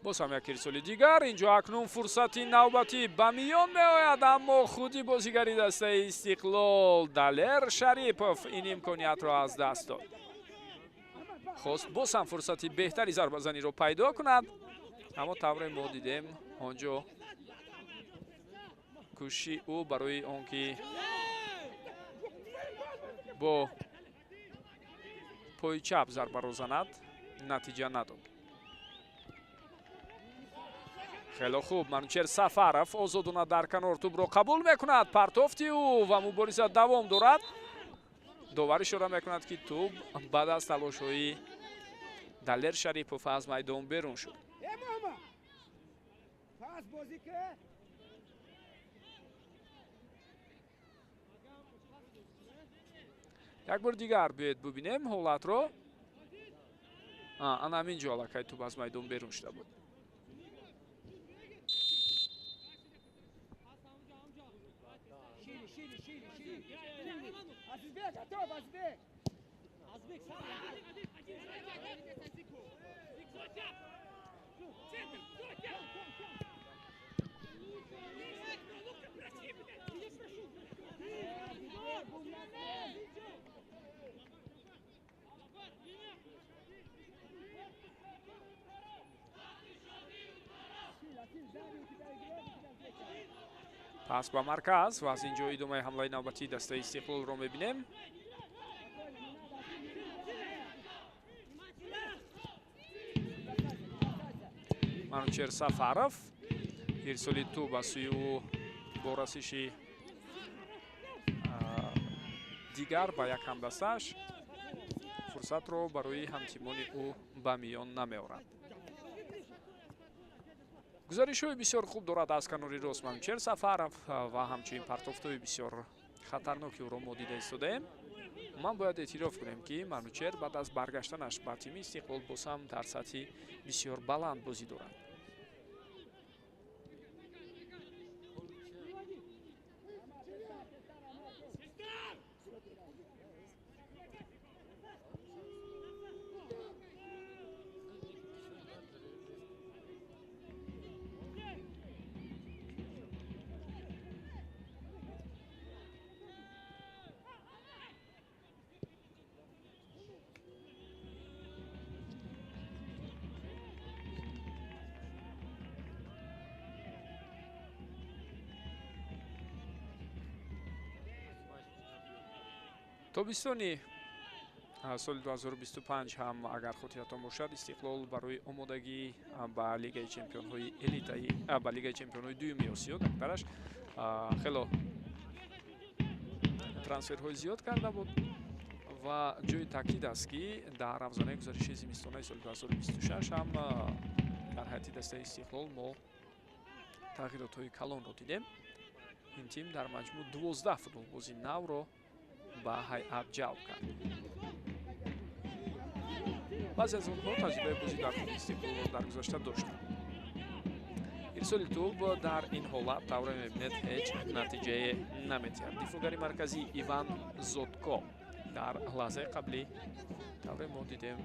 боз ҳам як ирсоли дигар. инҷо акнун фурсати навбатӣ ба миён меояд, аммо худи бозигари дастаи истиқлол далер шарипов ин имкониятро аз даст дод. хост боз ҳам фурсати беҳтари зарбазаниро пайдо кунад, аммо тавре мо дидем онҷо кӯшиши ӯ барои он ки бо пои чап зарбаро занад натиҷа надод. хело хуб, Манучер Сафаров озодона дар канор тӯбро қабул мекунад. Партофти ӯ ва мубориза давом дорад. довар ишора мекунад ки тӯб баъд аз талошҳои Далер Шарипов аз майдон берун шуд. Pas bozی که як бор дигар биёед бубинем ҳолатро. ана ҳамин ҷо аллакай тӯб аз майдон берун шуда буд. Azizbek atov Azizbek. Azizbek sağ. пас ба марказ ва аз ин ҷо идомаи ҳамлаи навбатии дастаи Истиқлолро мебинем. Манучер Сафаров ирсоли тӯб аз сӯи ӯ бо расиши дигар ба як ҳамдастааш фурсатро барои ҳамтимони ӯ ба миён намеорад. гузаришҳои бисёр хуб дорад аз канори рост Манучер Сафаров ва ҳамчунин партофтҳои бисёр хатарноки ӯро мо дида истодаем. ман бояд эътироф кунем ки Манучер баъд аз баргаштанаш ба тими Истиқлол боз ҳам дар сатҳи бисёр баланд бозӣ дорад. тобистони соли 2025 ҳам агар хотиратон бошад Истиқлол барои омодагӣ ба Лигаи чемпионҳои элитаи ба Лигаи чемпионҳои дуюми Осиё дактараш хело трансферҳои зиёд карда буд ва ҷои таъкид аст ки дар авзанаи гузариши зимистонаи соли 2026 ҳам дар ҳайати дастаи Истиқлол мо тағйиротҳои калонро дидем. ин тим дар маҷмӯъ 12 футболбози навро ба ҳайат ҷалб кард. баъзе аз онҳо таҷрибаи бозӣ дар худи Истиқлолро дар гузашта доштанд. ирсоли тӯб дар ин ҳолат тавре мебинед ҳеҷ натиҷае наметиҳад. дифоъгари марказӣ Иван Зотко дар лаҳзаи қаблӣ тавре мо дидем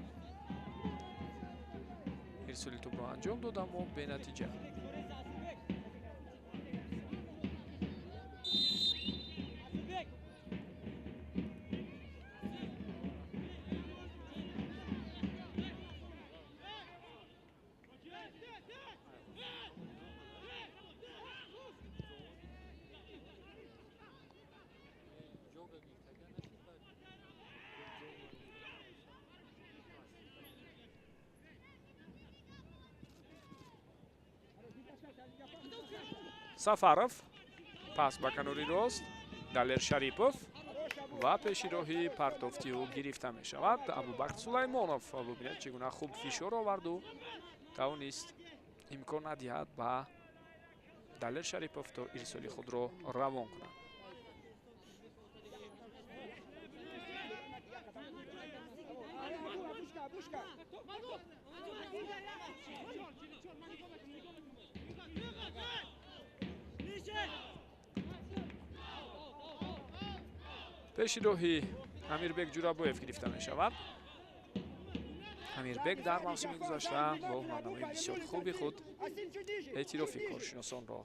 ирсоли тӯбро анҷом дод, аммо бенатиҷа. Сафаров пас ба канори рост Далер Шарипов ва пешироҳи партофти ӯ гирифта мешавад. Абубакр Сулаймонов бубинед чӣ гуна хуб фишор оварду тавонист имкон надиҳад ба Далер Шарипов то ирсоли худро равон кунад. пешироҳи Амирбек Ҷурабоев гирифта мешавад. Амирбек дар мавсими гузашта бо ҳунарнамои бисёр хуби худ эътирофи коршиносонро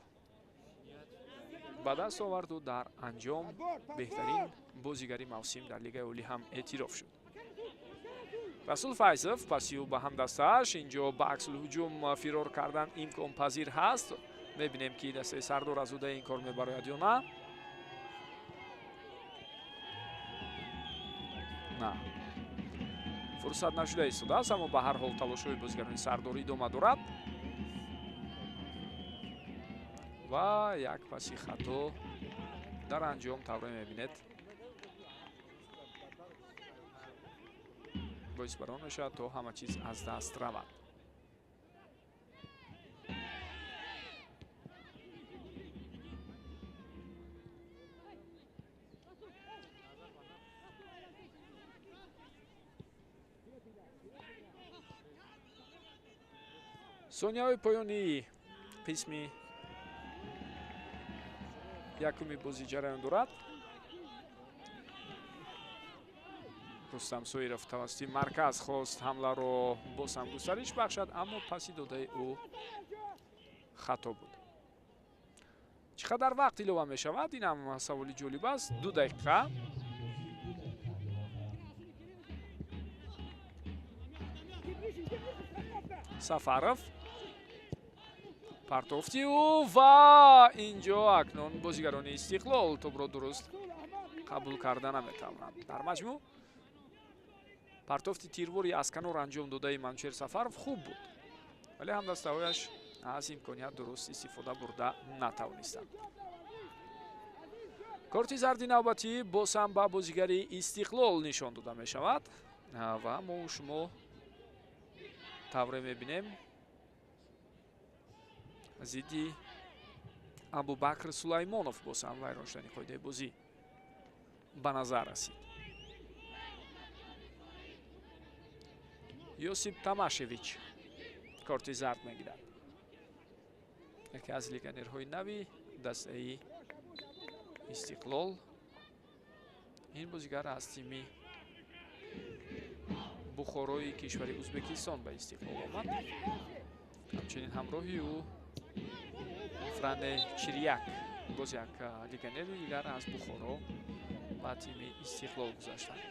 ба даст оварду дар анҷом беҳтарин бозигари мавсим дар Лигаи Олӣ ҳам эътироф шуд. расул файзов пасиу ба ҳамдастааш инҷо ба аксулҳуҷум фирор кардан имконпазир ҳаст. мебинем ки дастаи Сардор аз уда ин кор мебарояд ё на. на фурсат нашуда истодааст, аммо ба ҳар ҳол талошҳои бозигарони Сардор идома дорад ва як паси хато дар анҷом тавре мебинед. боис бар он мешавад то ҳама чиз аз даст равад. сонияҳои поёни қисми якуми бозӣ ҷараён дорад. рустам соиров тавассути марказ хост ҳамларо боз ҳам густариш бахшад, аммо паси додаи ӯ хато буд. чӣ қадар вақт илова мешавад? ин ҳам саволи ҷолиб аст. 2 дақиқа. сафаров партофти ӯ ва инҷо акнун бозигарони Истиқлол тӯбро дуруст қабул карда наметавонанд. дар маҷмӯъ партофти тирвори аз канор анҷом додаи Манучер Сафаров хуб буд, вале ҳамдастаҳояш аз имконият дуруст истифода бурда натавонистанд. корти зарди навбатӣ боз ҳам ба бозигари Истиқлол нишон дода мешавад ва мо шумо тавре мебинем. зидди Абубакр Сулаймонов боз ҳам вайрон шудани қоидаи бозӣ ба назар расид. Йосип Тамашевич корти зард мегирад. яке аз легионерҳои нави дастаи Истиқлол. ин бозигар аз тими Бухорои кишвари Узбекистон ба Истиқлол омад. ҳамчунин ҳамроҳи ӯ Фране Чирияк боз як легионери дигар аз Бухоро ба тими Истиқлол гузаштанд.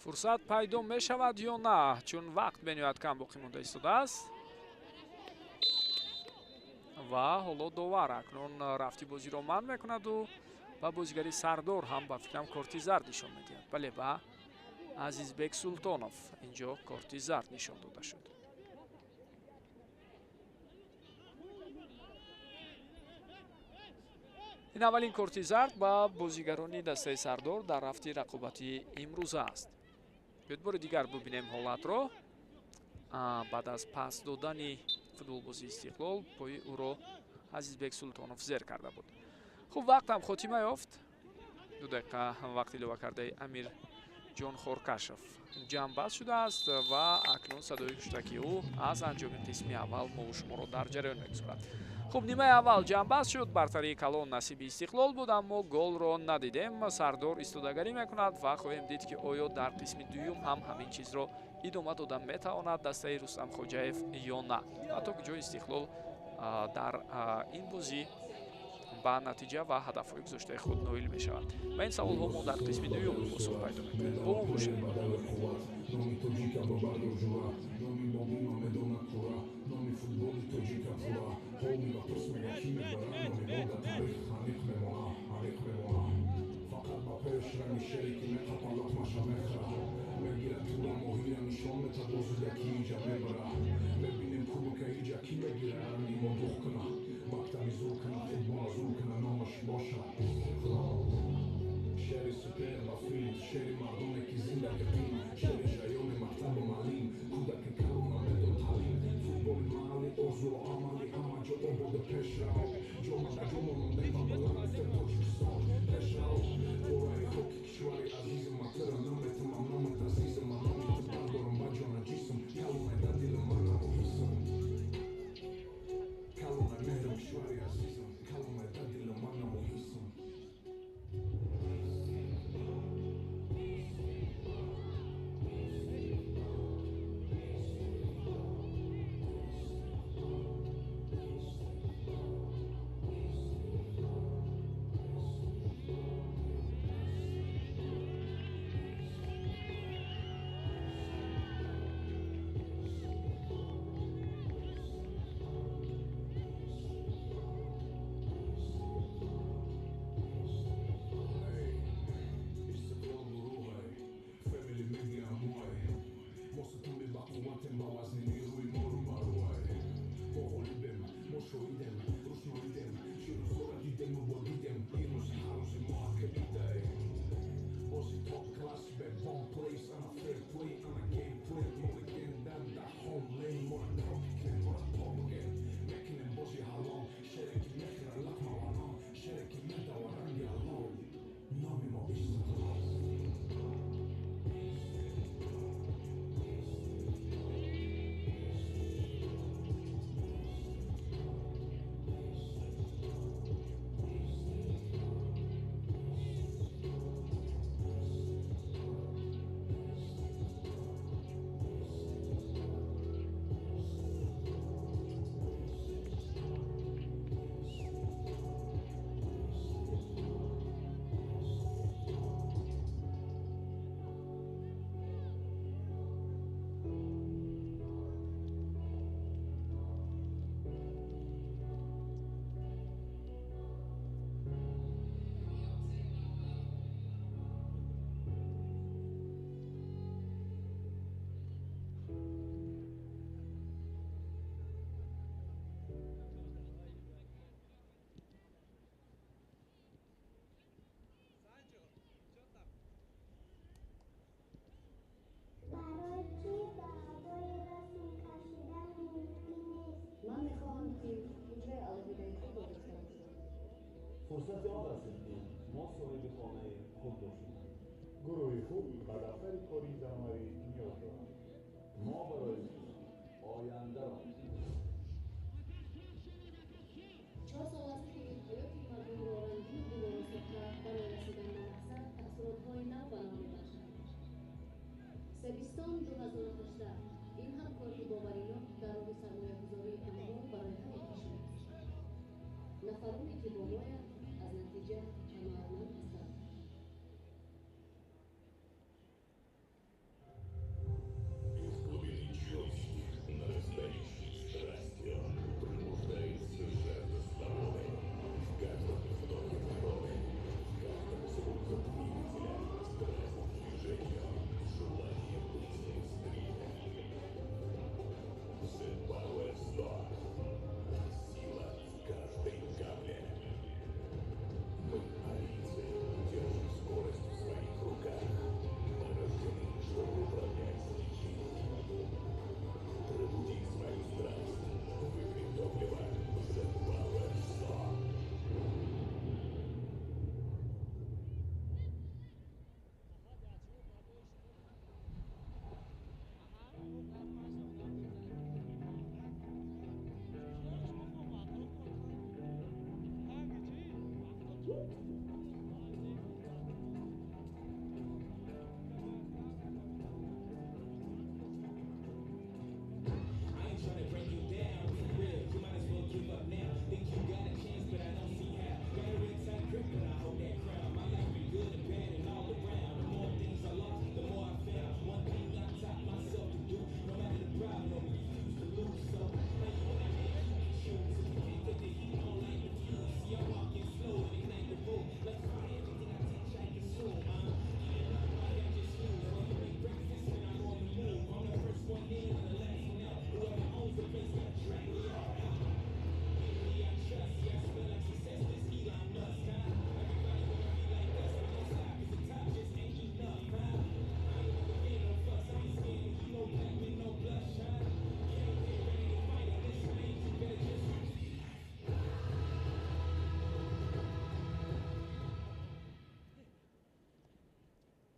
фурсат пайдо мешавад ё на, чун вақт бениҳоят кам боқӣ монда истодааст ва ҳоло довар акнун рафти бозиро манъ мекунаду ба бозигари Сардор ҳам ба фикрам корти зард нишон медиҳад. бале ба Азизбек Султонов инҷо корти зард нишон дода шуд. ин аввалин корти зард ба бозигарони дастаи Сардор дар рафти рақобати имрӯза аст. бори дигар бубинем ҳолатро. баъд аз пас додани футболбози Истиқлол пои ӯро Азизбек Султонов зер карда буд. хуб, вақтам хотима ёфт. 2 дақиқа вақт илова кардаи Амир ҷон Хоркашев ҷамъбаст шудааст ва акнун садои куштаки ӯ аз анҷоми қисми аввал мо шуморо дар ҷараён мегузорад. хуб, нимаи аввал ҷамъбаст шуд. бартарии калон насиби Истиқлол буд, аммо голро надидем. Сардор истодагарӣ мекунад ва хоҳем дид ки оё дар қисми дуюм ҳам ҳамин чизро идома дода метавонад дастаи Рустам Хоҷаев ё на. ҳатто куҷо Истиқлол дар ин бозӣ ба натиҷа ва ҳадафҳои гузоштаи худ ноил мешавад. ба ин саволҳо мо дар қисми дуюм посух пайдо мекунем. бо мо бошед. بیشتری کاری جمعی نیاز دارند. ما برای آینده را 4 سال است که حیات مردم را رنگین و گل‌آلود ساخته برای رسیدن به مقصد تأثیرات‌های نو بنا می‌بخشد. سبیستان 2018 این همکاری باوریناک در راه سرمایه‌گذاری انبار برای همه کشور است. نفرانی که با مایند از نتیجه کمرمند هستند.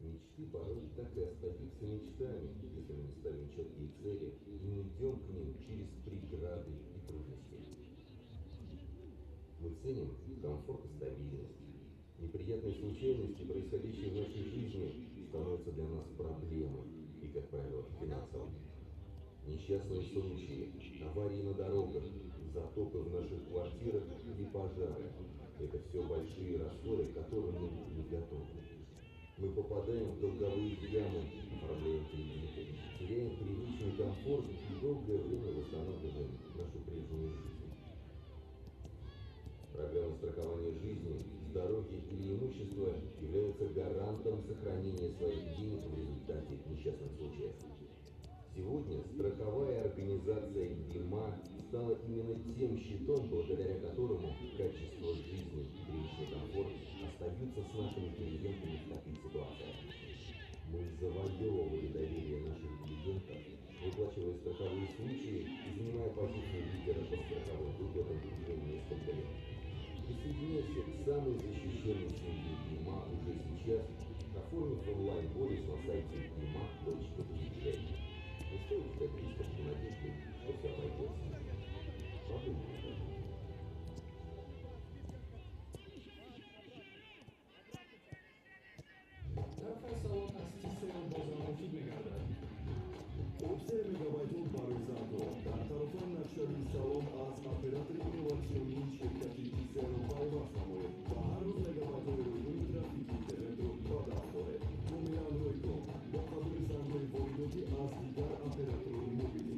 Мечты порой так и остаются мечтами, если мы не ставим четкие цели и не идем к ним через преграды и трудности. Мы ценим комфорт и стабильность. Неприятные случайности, происходящие в нашей жизни, становятся для нас проблемой и, как правило, финансовыми. Несчастные случаи, аварии на дорогах, затопы в наших квартирах или пожары – это все большие расходы, к которым мы не готовы. Мы попадаем в долговые ямы, оформляем кредиты, теряем привычный комфорт и долгое время восстанавливаем нашу прежнюю жизнь. Программа страхования жизни, здоровья или имущества является гарантом сохранения своих денег в результате несчастных случаев. Сегодня страховая организация ДИМА стала именно тем щитом, благодаря которому качество жизни и привычный комфорт остаются с нашими клиентами в таких ситуациях. Мы завоевывали доверие наших клиентов, выплачивая страховые случаи и занимая позицию лидера по страховым выплатам уже несколько лет. Присоединяйся к самой защищенной семье ДИМА уже сейчас, оформив онлайн-полис на сайте dima.bj. Не стоит ждать рисков и надежды, что все обойдется. Подумай об этом. طرف سواد از تیسه بازارمفید می‌گردد. Opse megabajtov барои зардо дар тарафон навшави салом аз оператори инноватсионии ширкати Тисеро пайваст намоед ва ҳар рӯз мегабайтҳоеро ин трафики интернетро бадал доред. Номеранрӯйком бо қабули зангҳои воридотӣ аз дигар оператори мобилӣ.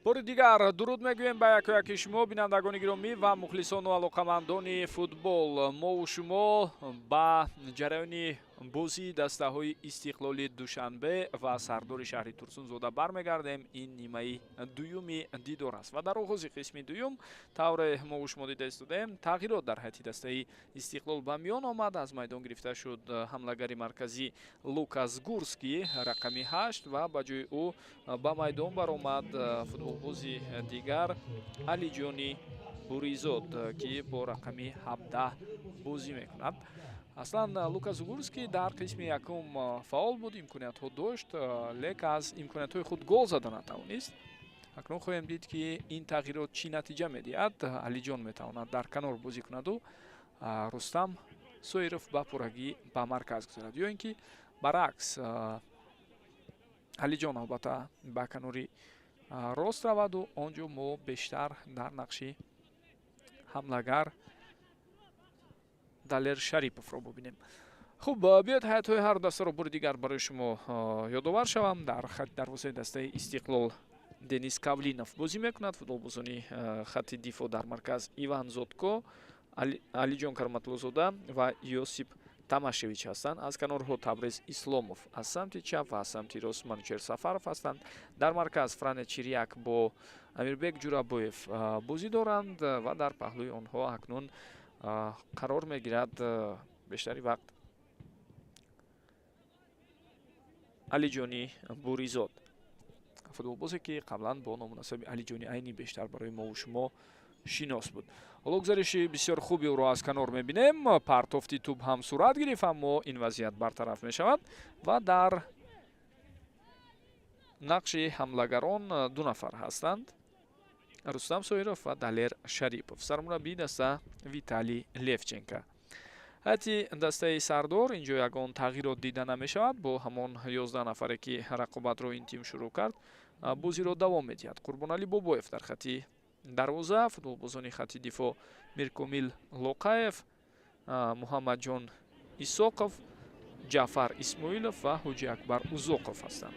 بار دیگر درود میگویم به یکی شما بینندگان گرامی و مخلصان و علاقمندان فوتبال. ما و شما با جریان بازی دسته های استقلال دوشنبه و سردار شهر ترسون زوده برمیگردیم. این نیمه دویمی دیدار است و در آغاز قسم دویم طور ما و شما دیده استودیم تغییرات در هیئت دسته استقلال به میان آمد. از میدان گرفته شد حمله‌گر مرکزی لوکاس گورسکی رقمی 8 و به جای او به میدان برآمد فوتبالبازی دیگر علیجانی بوریزاد که با رقمی 17 بازی میکند. اصلا لوکاس گورسکی در قسم یکم فعال بود، امکانیت ها داشت، لیک از امکانیت های خود گل زدن نتوانست. اکنون خواهیم دید که این تغییرات چی نتیجه میدهد. علیجان میتواند در کنار بازی کند و رستم سویرف با پورگی به مرکز گذارد، یا اینکه برعکس علیجان البته به کناری راست رود و آنجا ما بیشتر در نقش حمله‌گر دلیر شریپوف را ببینیم. خوب، بیاید هیئت های هر دسته را بار دیگر برای شما یادآور شوم. در خط دروازه دسته استقلال دنیس کاولینوف بازی میکند. فوتبالبازان خط دفاع در مرکز ایوان زودکو، علیجان کرماتلوزاده و یوسیپ тамашевич ҳастанд. аз канорҳо табриз исломов аз самти чап ва аз самти рост манучер сафаров ҳастанд. дар марказ фране чиряк бо амирбек ҷурабоев бозӣ доранд ва дар паҳлӯи онҳо акнун қарор мегирад бештари вақт алиҷони буризод, футболбозе ки қаблан бо номунасаби алиҷони айни бештар барои мову шумо шинос буд. ҳоло гузариши бисёр хуби ӯро аз канор мебинем. партофти тӯб ҳам сурат гирифт, аммо ин вазъият бартараф мешавад ва дар нақши ҳамлагарон ду нафар ҳастанд: рустам соиров ва далер шарипов. сармураббии даста виталий левченко. ҳайати дастаи сардор инҷо ягон тағйирот дида намешавад. бо ҳамон 11 нафаре ки рақобатро ин тим шурӯъ кард бозиро давом медиҳад. қурбонали бобоев дар хати дарвоза, футболбозони хати дифоъ миркомил лоқаев, муҳаммадҷон исоқов, ҷаъфар исмоилов ва ҳоҷи акбар узоқов ҳастанд.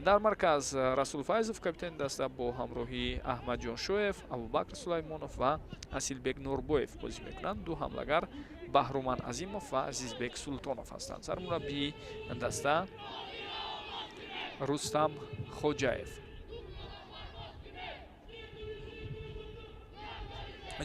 дар марказ расул файзов капитани даста бо ҳамроҳии аҳмадҷон шоев, абубакр сулаймонов ва асилбек нурбоев бозӣ мекунанд. ду ҳамлагар баҳруман азимов ва азизбек султонов ҳастанд. сармураббии даста рустам хоҷаев.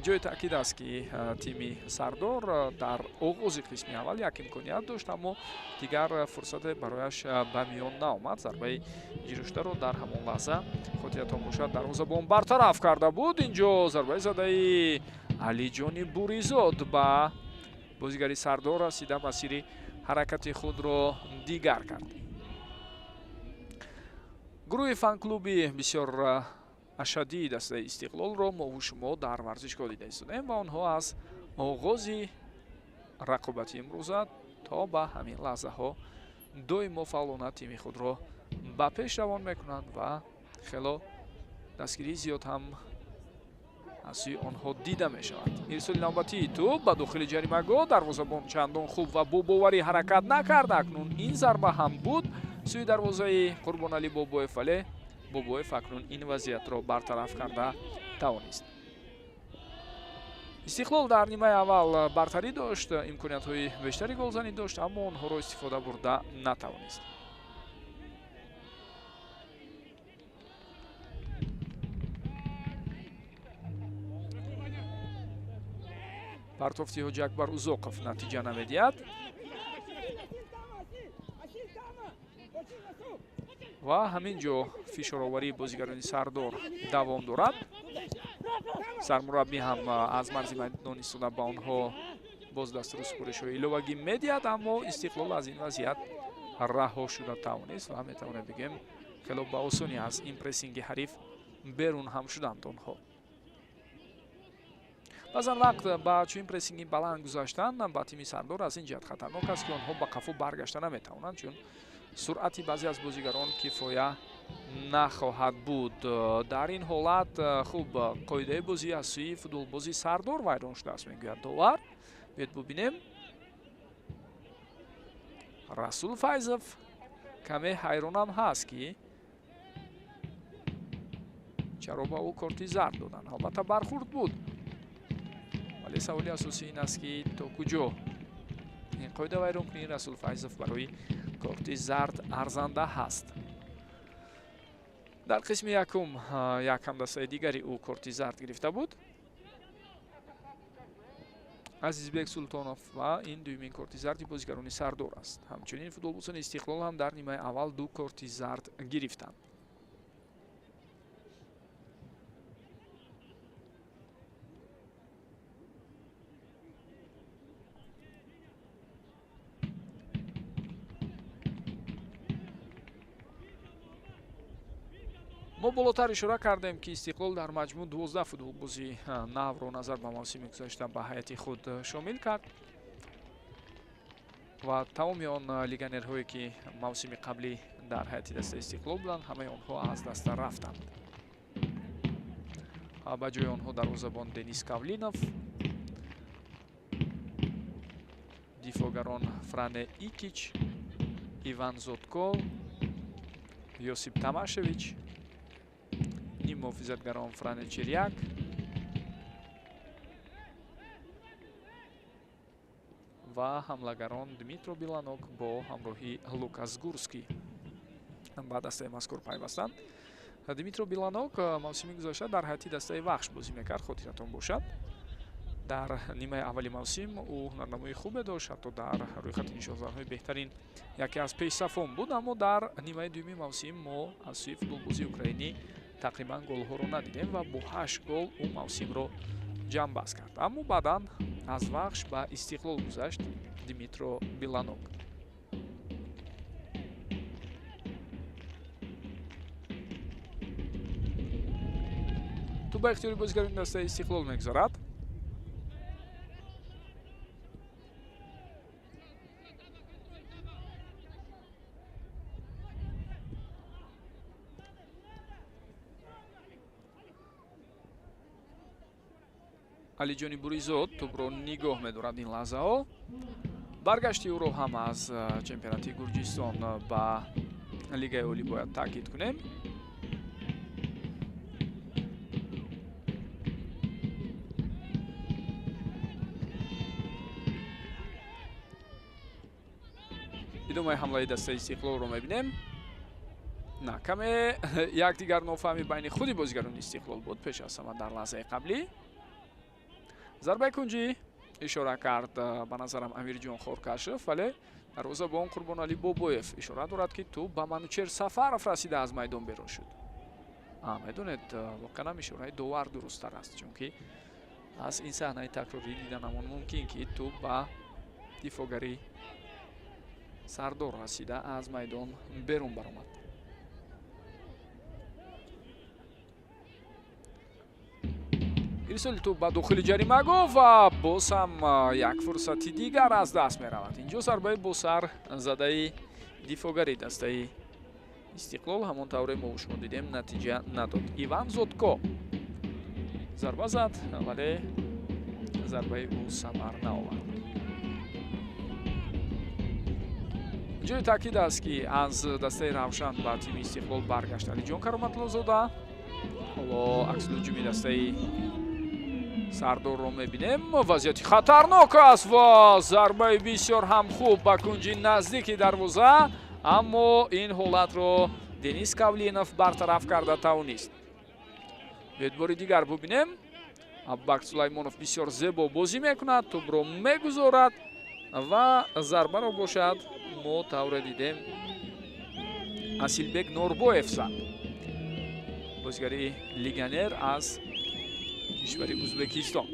ҷои таъкид аст ки тими сардор дар оғози қисми аввал як имконият дошт, аммо дигар фурсате барояш ба миён наомад. зарбаи ҷируштаро дар ҳамон лаҳза хотиратон бошад дарвозабон бартараф карда буд. инҷо зарбаи задаи алиҷони буризод ба бозигари сардор расида масири ҳаракати худро дигар кард. гурӯҳи фан-клуби бисёр ашадии дастаи истиқлолро мову шумо дар варзишгоҳ дида истодем ва онҳо аз оғози рақобати имрӯза то ба ҳамин лаҳзаҳо доимо фаъолона тими худро ба пеш равон мекунанд ва хело дастгирии зиёд ҳам аз сӯи онҳо дида мешавад. ирсоли навбатии тӯб ба дохили ҷаримагоҳ, дарвозабон чандон хуб ва бобоварӣ ҳаракат накарда. акнун ин зарба ҳам буд сӯи дарвозаи қурбонали бобоев, вале бобоев акнун ин вазъиятро бартараф карда тавонист. истиқлол дар нимаи аввал бартарӣ дошт, имкониятҳои бештари голзанӣ дошт, аммо онҳоро истифода бурда натавонист. партофти ҳоҷи акбар узоқов натиҷа намедиҳад ва ҳамин ҷо фишороварии бозигарони сардор давом дорад. сармураббӣ ҳам аз марзи майдон истода ба онҳо боз дастуру супоришҳои иловагӣ медиҳад, аммо истиқлол аз ин вазъият раҳо шуда тавонист ва метавонем бигӯем хело ба осонӣ аз ин прессинги ҳариф берун ҳам шуданд онҳо. баъзан вақт ба чунин прессинги баланд гузаштан ба тими сардор аз ин ҷиҳат хатарнок аст ки онҳо ба қафо баргашта наметавонанд, чун суръати баъзе аз бозигарон кифоя нахоҳад буд. дар ин ҳолат хуб қоидаи бозӣ аз сӯи футболбози сардор вайрон шудааст, мегӯяд довар. биёед бубинем. расул файзов каме ҳайронам ҳаст ки чаро ба ӯ корти зард доданд? Албатта бархурд буд, вале саволи асосӣ ин аст ки то куҷо ин қоида вайронкунии Расул Файзов барои корти зард арзанда ҳаст. дар қисми якум як ҳамдастаи дигари ӯ корти зард гирифта буд. Азизбек Султонов ва ин дуюмин корти зарди бозигарони Сардор аст. Ҳамчунин футболбозони Истиқлол ҳам дар нимаи аввал ду корти зард гирифтанд. мо болотар ишора кардем ки Истиқлол дар маҷмӯъ 12 футболбози навро назар ба мавсими гузашта ба ҳайати худ шомил кард ва тамоми он легионерҳое ки мавсими қаблӣ дар ҳайати дастаи Истиқлол буданд, ҳамаи онҳо аз даста рафтанд. ба ҷои онҳо дарвозабон Денис Кавлинов, дифогарон Фране Икич, Иван Зотко, Йосип Тамашевич, ним муҳофизатгарон Фране Чиряк, ва ҳамлагарон Дмитро Биланок бо ҳамроҳи Лукас Гурский ба дастаи мазкур пайвастанд. Дмитро Биланок мавсими гузашта дар ҳайати дастаи Вахш бозӣ мекард, хотиратон бошад. дар нимаи аввали мавсим ӯ ҳунарнамои хубе дошт, ҳатто дар рӯйхати нишонзарҳои беҳтарин яке аз пешсафон буд, аммо дар нимаи дуюми мавсим мо аз сӯи футболбозии украинӣ тақрибан голҳоро надидем ва бо 8 гол ӯ мавсимро ҷамъбаст кард. Аммо баъдан аз Вахш ба Истиқлол гузашт Дмитро Биланок. ту ба ихтиёри бозигарони дастаи Истиқлол мегузарад. Алиҷони Буризод тӯбро нигоҳ медорад ин лаҳзаҳо. баргашти ӯро ҳам аз чемпионати Гурҷистон ба Лигаи Олӣ бояд таъкид кунем. идомаи ҳамлаи дастаи Истиқлолро мебинем. На, каме якдигар нофаҳмӣ байни худи бозигарони Истиқлол буд пеш аз ҳама дар лаҳзаи қаблӣ. зарбаи кунҷӣ ишора кард ба назарам Амирҷон Хоркашев, вале дарвозабон Қурбонали Бобоев ишора дорад ки ту ба Манучер Сафаров расида аз майдон берун шуд. медонед, воқеан ишораи довар дурусттар аст, чунки аз ин саҳнаи такрорӣ диданамон мумкин ки ту ба дифогари Сардор расида аз майдон берун баромад. ирсоли тӯб ба дохили ҷаримагоҳ ва боз ҳам як фурсати дигар аз даст меравад. инҷо зарбаи бо сар задаи дифогари дастаи Истиқлол ҳамон тавре мо шумо дидем натиҷа надод. Иван Зотко зарба зад, вале зарбаи ӯ самар наовард. ҷои таъкид аст ки аз дастаи Равшан ба тими Истиқлол баргашт Алиҷон Кароматлозода. ҳоло аксилҳуҷуми дастаи Сардорро мебинем. вазъияти хатарнок аст ва зарбаи бисёр ҳам хуб ба кунҷи наздики дарвоза, аммо ин ҳолатро Денис Кавлинов бартараф карда тавонист. эътибори дигар бубинем. Абубакр Сулаймонов бисёр зебо бозӣ мекунад, тӯбро мегузорад ва зарбаро бошад мо тавре дидем Асилбек Норбоев зад. бозигари легионер аз кишвари Узбекистон.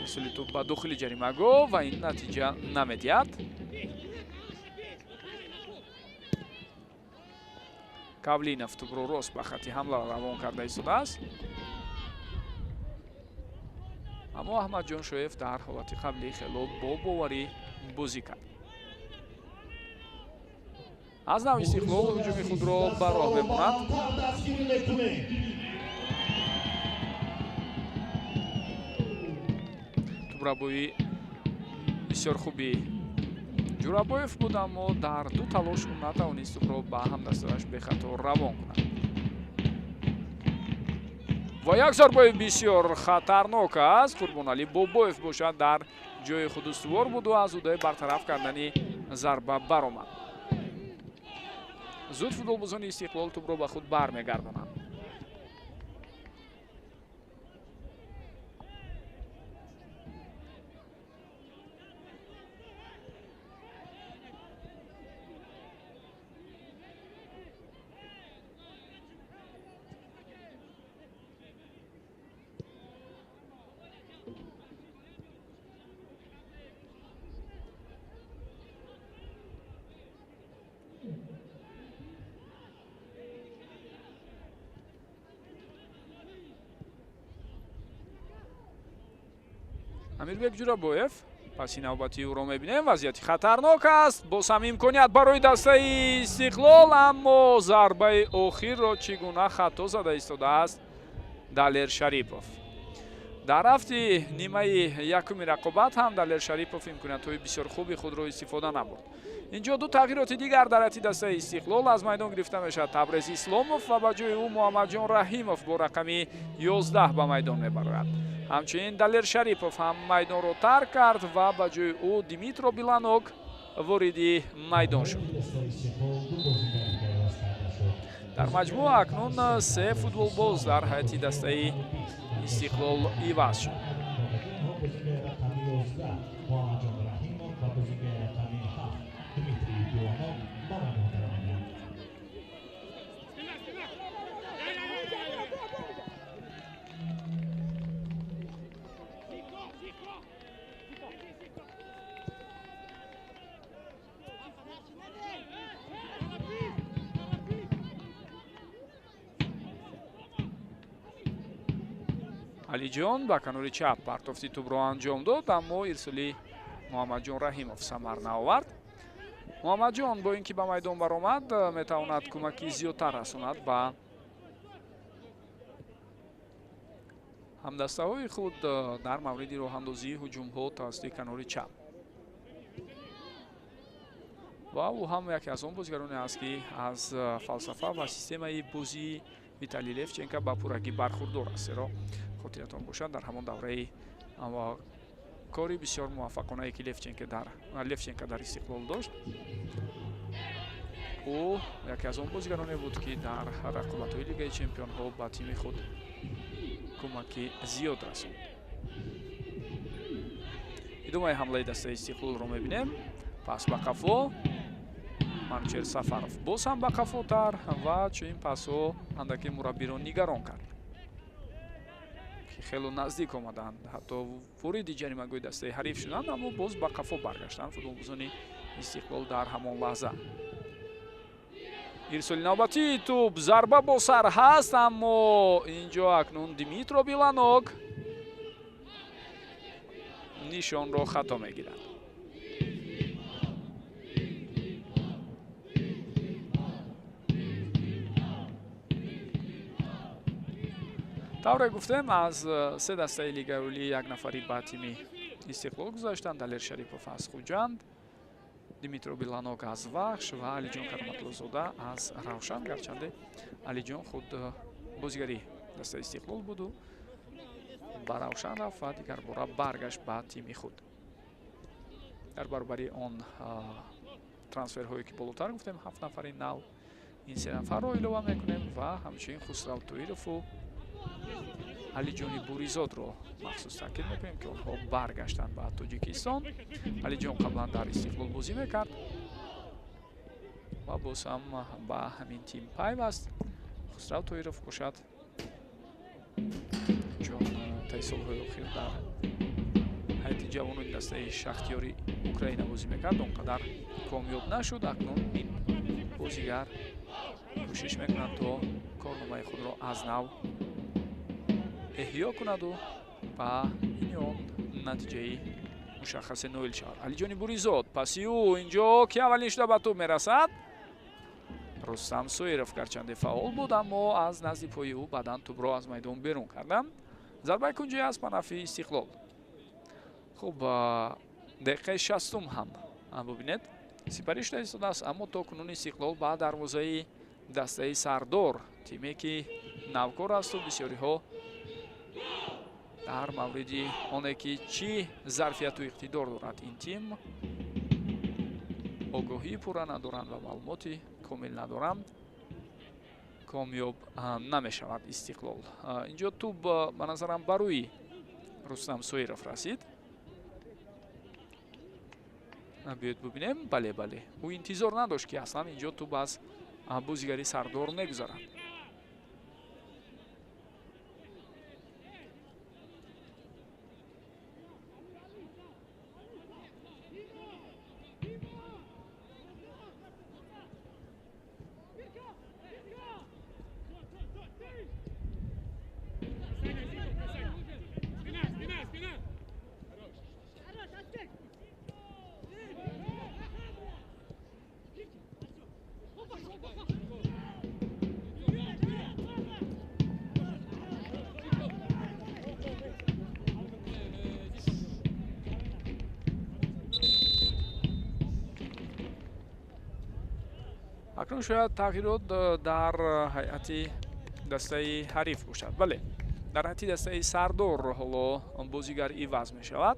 расули тӯб ба дохили ҷаримагоҳ ва ин натиҷа намедиҳад. Кавлинов тӯбро рост ба хати ҳамла равон карда истодааст. аммо Аҳмадҷон Шоев дар ҳолати қаблӣ хело бо боварӣ бозӣ кард. аз нав Истиқлол ҳуҷуми худро ба роҳ мемонад. тӯбрабои бисёр хуби Ҷурабоев буд, аммо дар ду талош ӯ натавонист тӯбро ба ҳамдастааш бехато равон кунад. ва як зарбаи бисёр хатарнок аст. Қурбонали Бобоев бошад дар ҷои худ устувор буду аз удаи бартараф кардани зарба баромад. зуд футболбозони Истиқлол тӯбро ба худ бармегардонанд. Амирбек Ҷурабоев паси навбати ӯро мебинем. Вазъияти хатарнок аст. боз ҳам имконият барои дастаи Истиқлол, аммо зарбаи охирро чӣ гуна хато зада истодааст Далер Шарипов. дар ҳафти нимаи якуми рақобат ҳам Далер Шарипов имкониятҳои бисёр хуби худро истифода набурд. инҷо ду тағйироти дигар дар ҳайати дастаи Истиқлол аз майдон гирифта мешавад. Табрез Исломов ва ба ҷои ӯ Муҳаммадҷон Раҳимов бо рақами 11 ба майдон мебарояд. ҳамчунин Далер Шарипов ҳам майдонро тарк кард ва ба ҷои ӯ Димитро Биланок вориди майдон шуд. дар маҷмӯъ акнун се футболбоз дар ҳайати дастаи Истиқлол иваз шуд. алиҷон ба канори чап партофти тӯбро анҷом дод, аммо ирсоли Муҳаммадҷон Раҳимов самар наовард. Муҳаммадҷон бо ин ки ба майдон баромад метавонад кӯмаки зиёдтар расонад ба ҳамдастаҳои худ дар мавриди роҳандозии ҳуҷумҳо тавассути канори чап. ва ӯ ҳам яке аз он бозигароне аст ки аз фалсафа ва системаи бозии Виталий Левченко ба пуррагӣ бархурдор аст. зеро хотиратон бошад дар ҳамон давраи кори бисёр муваффақонае ки Левченко дар Истиқлол дошт. ӯ яке аз он бозигароне буд ки дар рақобатҳои Лигаи Чемпионҳо ба тими худ кӯмаки зиёд расонд. идомаи ҳамлаи дастаи Истиқлолро мебинем. пас ба қафо Манучер Сафаров боз ҳам ба қафотар ва чунин пасҳо андаке мураббиро нигарон кард. хело наздик омаданд, ҳатто вориди ҷаримагоҳи дастаи ҳариф шуданд, аммо боз ба қафо баргаштанд футболбозони Истиқлол дар ҳамон лаҳза. ирсоли навбатии тӯб, зарба бо сар ҳаст, аммо инҷо акнун Димитро Биланок нишонро хато мегирад. тавре гуфтем аз се дастаи Лигаи Олӣ як нафари ба тими Истиқлол гузаштанд. Далер Шарипов аз Хуҷанд, Димитро Биланок аз Вахш ва Алиҷон Караматлозода аз Равшан. гарчанде Алиҷон худ бозигари дастаи Истиқлол буду ба Равшан рафт ва дигар бора баргашт ба тими худ. дар баробари он трансферҳое ки болотар гуфтем 7 нафари нав, ин 3 нафарро илова мекунем ва ҳамчунин Хусрав Тоирову Алиҷони Буризодро махсус таъкид мекунем ки онҳо баргаштанд ба Тоҷикистон. Алиҷон қаблан дар Истиқлол бозӣ мекард ва боз ҳам ба ҳамин тим пайваст. Хусрав Тоиров бошад, чун таи солҳои охир дар ҳайати ҷавонони дастаи Шахтёри Украина бозӣ мекард, он қадар комёб нашуд. акнун ин бозигар кӯшиш мекунад то корномаи худро аз нав эҳё кунаду ба ини он натиҷаи мушаххасе ноил шавад. Алиҷони Буризод паси ӯ инҷо ки аввалин шуда ба тӯб мерасад. Рустам Соиров гарчанде фаъол буд, аммо аз назди пои ӯ баъдан тӯбро аз майдон берун карданд. зарбаи кунҷи аст ба нафи Истиқлол. хуб, дақиқаи 60 ҳам бубинед сипарӣ шуда истодааст, аммо то кунун Истиқлол ба дарвозаи дастаи Сардор, тиме ки навкор асту бисёриҳо дар мавриди оне ки чӣ зарфияту иқтидор дорад ин тим огоҳии пурра надоранд ва маълумоти комил надоранд, комёб намешавад Истиқлол. Инҷо туб ба назарам ба рӯи Рустам Соиров расид. Биёед бубинем. Бале, ӯ интизор надошт ки аслан инҷо туб аз бозигари Сардор мегузарад. акнун шояд тағйирот дар ҳайати дастаи ҳариф бошад. Бале, дар ҳайати дастаи Сардор ҳоло бозигар иваз мешавад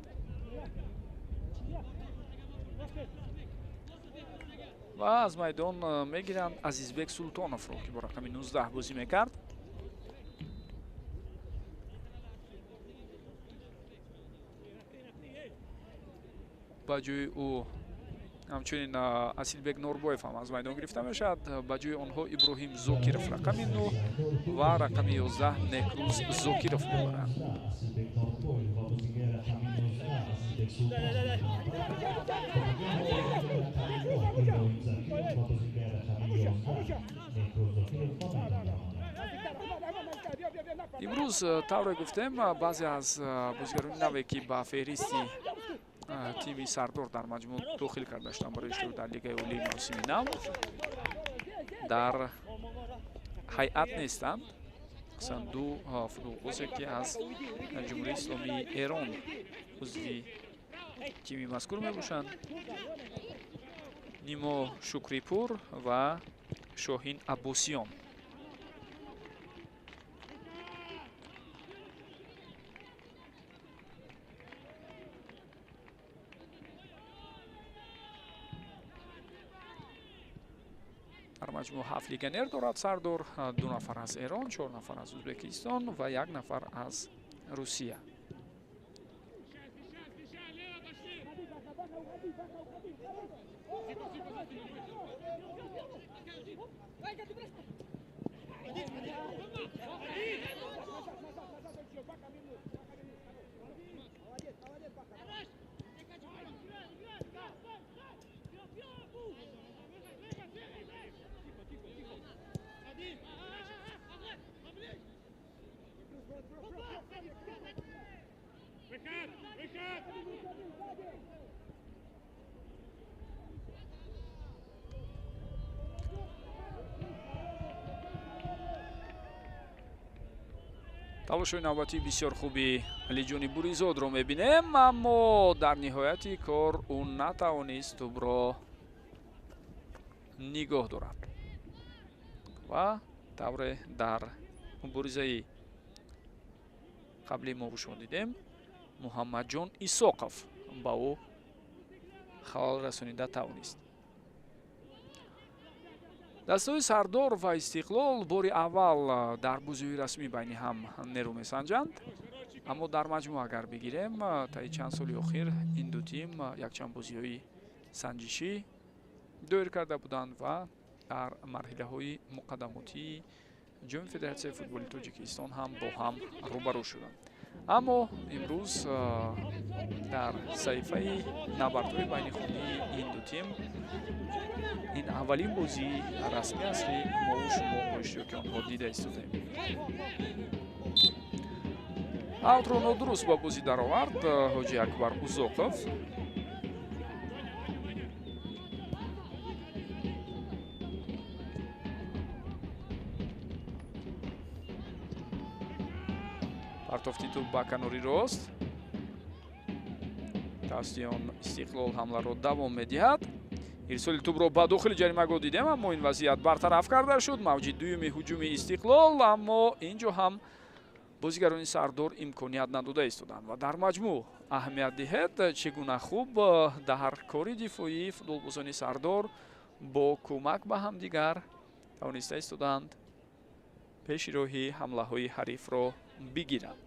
ва аз майдон мегиранд Азизбек Султоновро ки бо рақами 19 бозӣ мекард. ба ҷои ӯ ҳамчунин Асилбек Норбоев ҳам аз майдон гирифта мешавад. Ба ҷои онҳо Иброҳим Зокиров рақами 9 ва рақами 11 Некрӯз Зокиров мебаранд. имрӯз тавре гуфтем баъзе аз бозигарони наве ки ба феҳристи тими Сардор дар маҷмӯъ дохил карда шуданд барои иштирок дар Лигаи Олии мавсими нав дар ҳайат нестанд. хусусан ду футболбозе ки аз ҷумҳурии Исломии Эрон узви тими мазкур мебошанд: Нимо Шукрипур ва Шоҳин Аббосиён. дар маҷмӯъ 7 легионер дорад Сардор, 2 нафар аз Эрон, 4 нафар аз Узбекистон ва 1 нафар аз Русия. талошои навбатии бисёр хуби Алиҷони Буризодро мебинем, аммо дар ниҳояти кор ӯ натавонист тӯбро нигоҳ дорад ва тавре дар муборизаи қаблӣ мо шумо дидем Муҳаммадҷон Исоқов ба ӯ халал расонида тавонист. дастаҳои Сардор ва Истиқлол бори аввал дар бозиҳои расмӣ байни ҳам нерӯ месанҷанд, аммо дар маҷмӯъ агар бигирем таи чанд соли охир ин ду тим якчанд бозиҳои санҷишӣ доир карда буданд ва дар марҳилаҳои муқаддамотии ҷоми Федератсияи футболи Тоҷикистон ҳам бо ҳам рӯбарӯ шуданд. аммо имрӯз дар саҳифаи набардҳои байнихунии ин ду тим ин аввалин бозии расмӣ аст ки мо шумо бо иштироки онҳо дида истодем. аутро нодуруст ба бозӣ даровард Ҳоҷи Акбар Узоқов. партофти тӯб ба канори рост. тавсиён Истиқлол ҳамларо давом медиҳад. ирсоли тӯбро ба дохили ҷаримагоҳ дидем, аммо ин вазъият бартараф карда шуд. мавҷи дуюми ҳуҷуми Истиқлол, аммо инҷо ҳам бозигарони сардор имконият надода истоданд ва дар маҷмӯъ аҳамият диҳед чӣ гуна хуб дар кори дифоӣ футболбозони сардор бо кӯмак ба ҳамдигар тавониста истоданд пеши роҳи ҳамлаҳои ҳарифро бигиранд.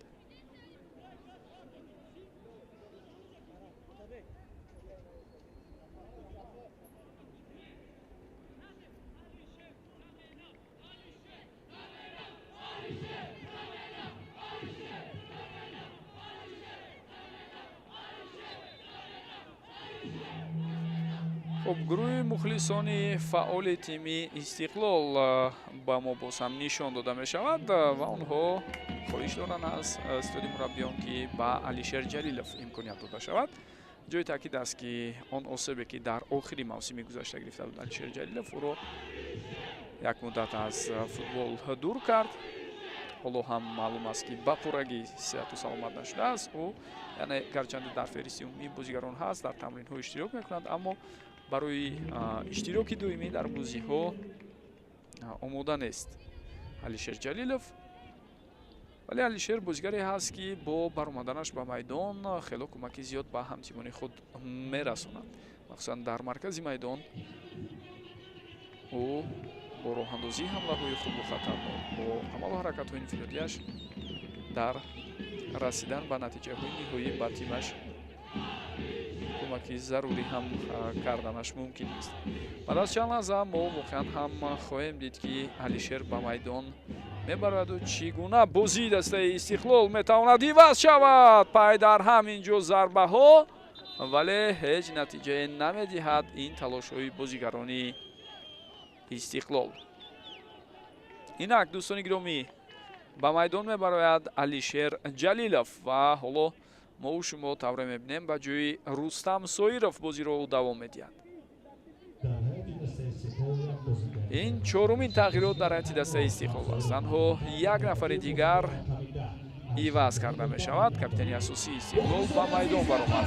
خب گروه مخلصان فعال تیم استقلال با ما باز هم نشان داده می شود و آنها خواهش دارند از استادی مربیان که با علیشر جلیلوف امکانیت داده شود. جای تاکید است که آن عصبه که در آخری موسم گذشته گرفته بود علیشر جلیلوف او را یک مدت از فوتبال دور کرد. حالا هم معلوم است که با پورگی صحت و سلامت نشده است. او یعنی گرچند در فهرست عمومی بازیگران هست در تمرین ها اشتراک میکنند اما برای اشتراکی دومی در بازی ها آماده نیست علیشر جلیلوف. ولی علیشر بازیگری هست که با برآمدنش به میدان خیلی کمک زیاد به همتیمان خود میرساند، مخصوصا در مرکز میدان. او با راه اندازی حمله‌های خوب و خطرناک با عمل و حرکت‌های انفرادیش در رسیدن به نتیجه‌های نهایی به تیمش کمکی ضروری هم کردنش ممکن است. بعد از چند لحظه ما واقعا هم خواهیم دید که علیشر به میدان میبرد و چگونه بازی دسته استقلال میتواند عوض شود. پای در همینجا ضربه ها ولی هیچ نتیجه نمیدهد این تلاش های بازیگرانی استقلال. اینک دوستان گرامی به میدان میبرد علیشر جلیلوف و حالا ما و شما тавре мебинем ба ҷои Рустам Соиров бозиро давом медиҳад. ин чорумин тағйирот дар ҳайати дастаи истиқлол аст. танҳо як нафари дигар иваз карда мешавад. капитани асосии истиқлол ба майдон баромад.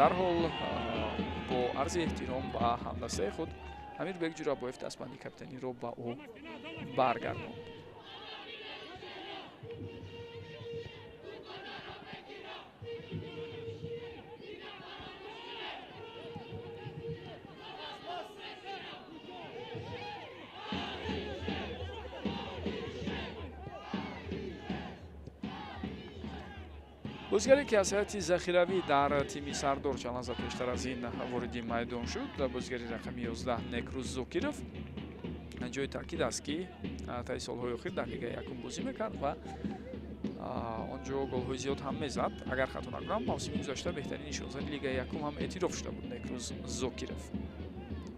дарҳол бо арзи эҳтиром ба ҳамдастаи худ Амирбек Ҷурабоев дастбанди капитаниро ба ӯ баргардонд. бозигаре ки аз ҳайати захиравӣ дар тими сардор чанд лаҳза пештар аз ин вориди майдон шуд, бозигари рақами 11 Некрус Зокиров. ҷои таъкид аст ки таи солҳои охир дар лигаи якум бозӣ мекард ва онҷо голҳои зиёд ҳам мезад. агар хато накунам мавсими гузашта беҳтарин нишонзари лигаи якум ҳам эътироф шуда буд Некрус Зокиров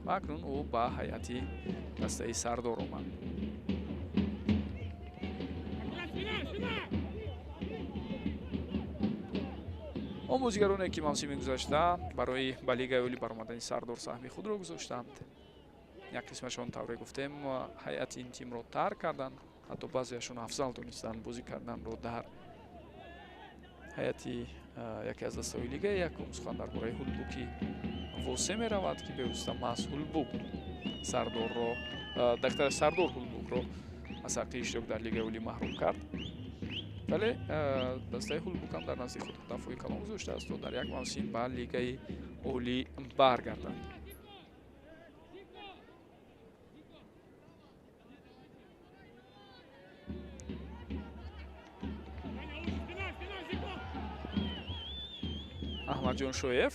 ва акнун ӯ ба ҳайати дастаи сардор омад. он бозигароне ки мавсими гузашта барои ба лигаи олӣ баромадани сардор саҳми худро гузоштанд, як қисмашон тавре гуфтем ҳайати ин тимро тарк карданд, ҳатто баъзеашон афзал донистанд бозӣ карданро дар ҳайати яке аз дастаҳои лигаи якум. сухан дар бораи ҳулбуки восе меравад ки бевосита маҳз ҳулбук сардорро дактари сардор ҳулбукро аз ҳаққи иштирок дар лигаи олӣ маҳрум кард. вале дастаи ҳулбукам дар назди худ дафои калон гузоштааст то дар як мавсим ба лигаи олӣ баргарданд. аҳмадҷон шоев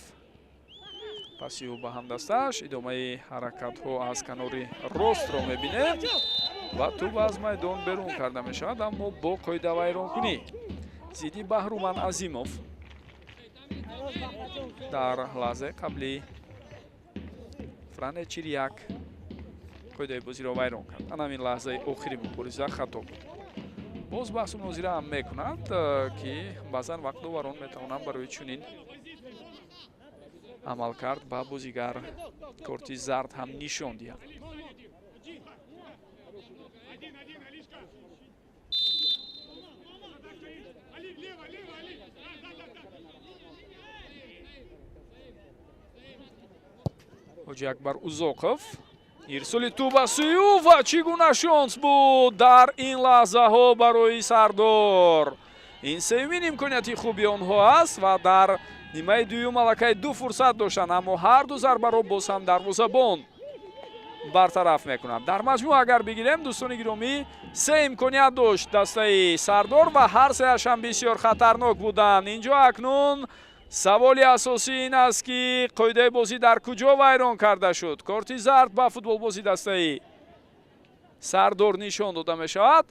паси ӯ ба ҳамдастааш идомаи ҳаракатҳо аз канори ростро мебинем ва тӯб аз майдон берун карда мешавад, аммо бо қоида вайронкунӣ зидди Баҳруман Азимов дар лаҳзаи қабли Фране Чирияк қоидаи бозиро вайрон кард. ана ҳамин лаҳзаи охири мубориза хато буд. боз баҳсу мунозира ҳам мекунад ки баъзан вақтдоварон метавонанд барои чунин амалкард ба бозигар корти зард ҳам нишон диҳанд. ҳоҷи Акбар Узоқов ирсоли ту ба сӯи ва чӣ гуна шонс буд дар ин лаҳзаҳо барои Сардор. ин севимин имконияти хуби онҳо аст ва дар нимаи дуюм аллакай ду фурсат доштанд, аммо ҳарду зарбаро боз ҳам дарвозабон бартараф мекунад. дар маҷмӯъ агар бигирем дӯстони гиромӣ, се имконият дошт дастаи Сардор ва ҳар сеашам бисёр хатарнок буданд. инҷо акнун саволи асосӣ ин аст ки қоидаи бозӣ дар куҷо вайрон карда шуд. корти зард ба футболбози дастаи Сардор нишон дода мешавад.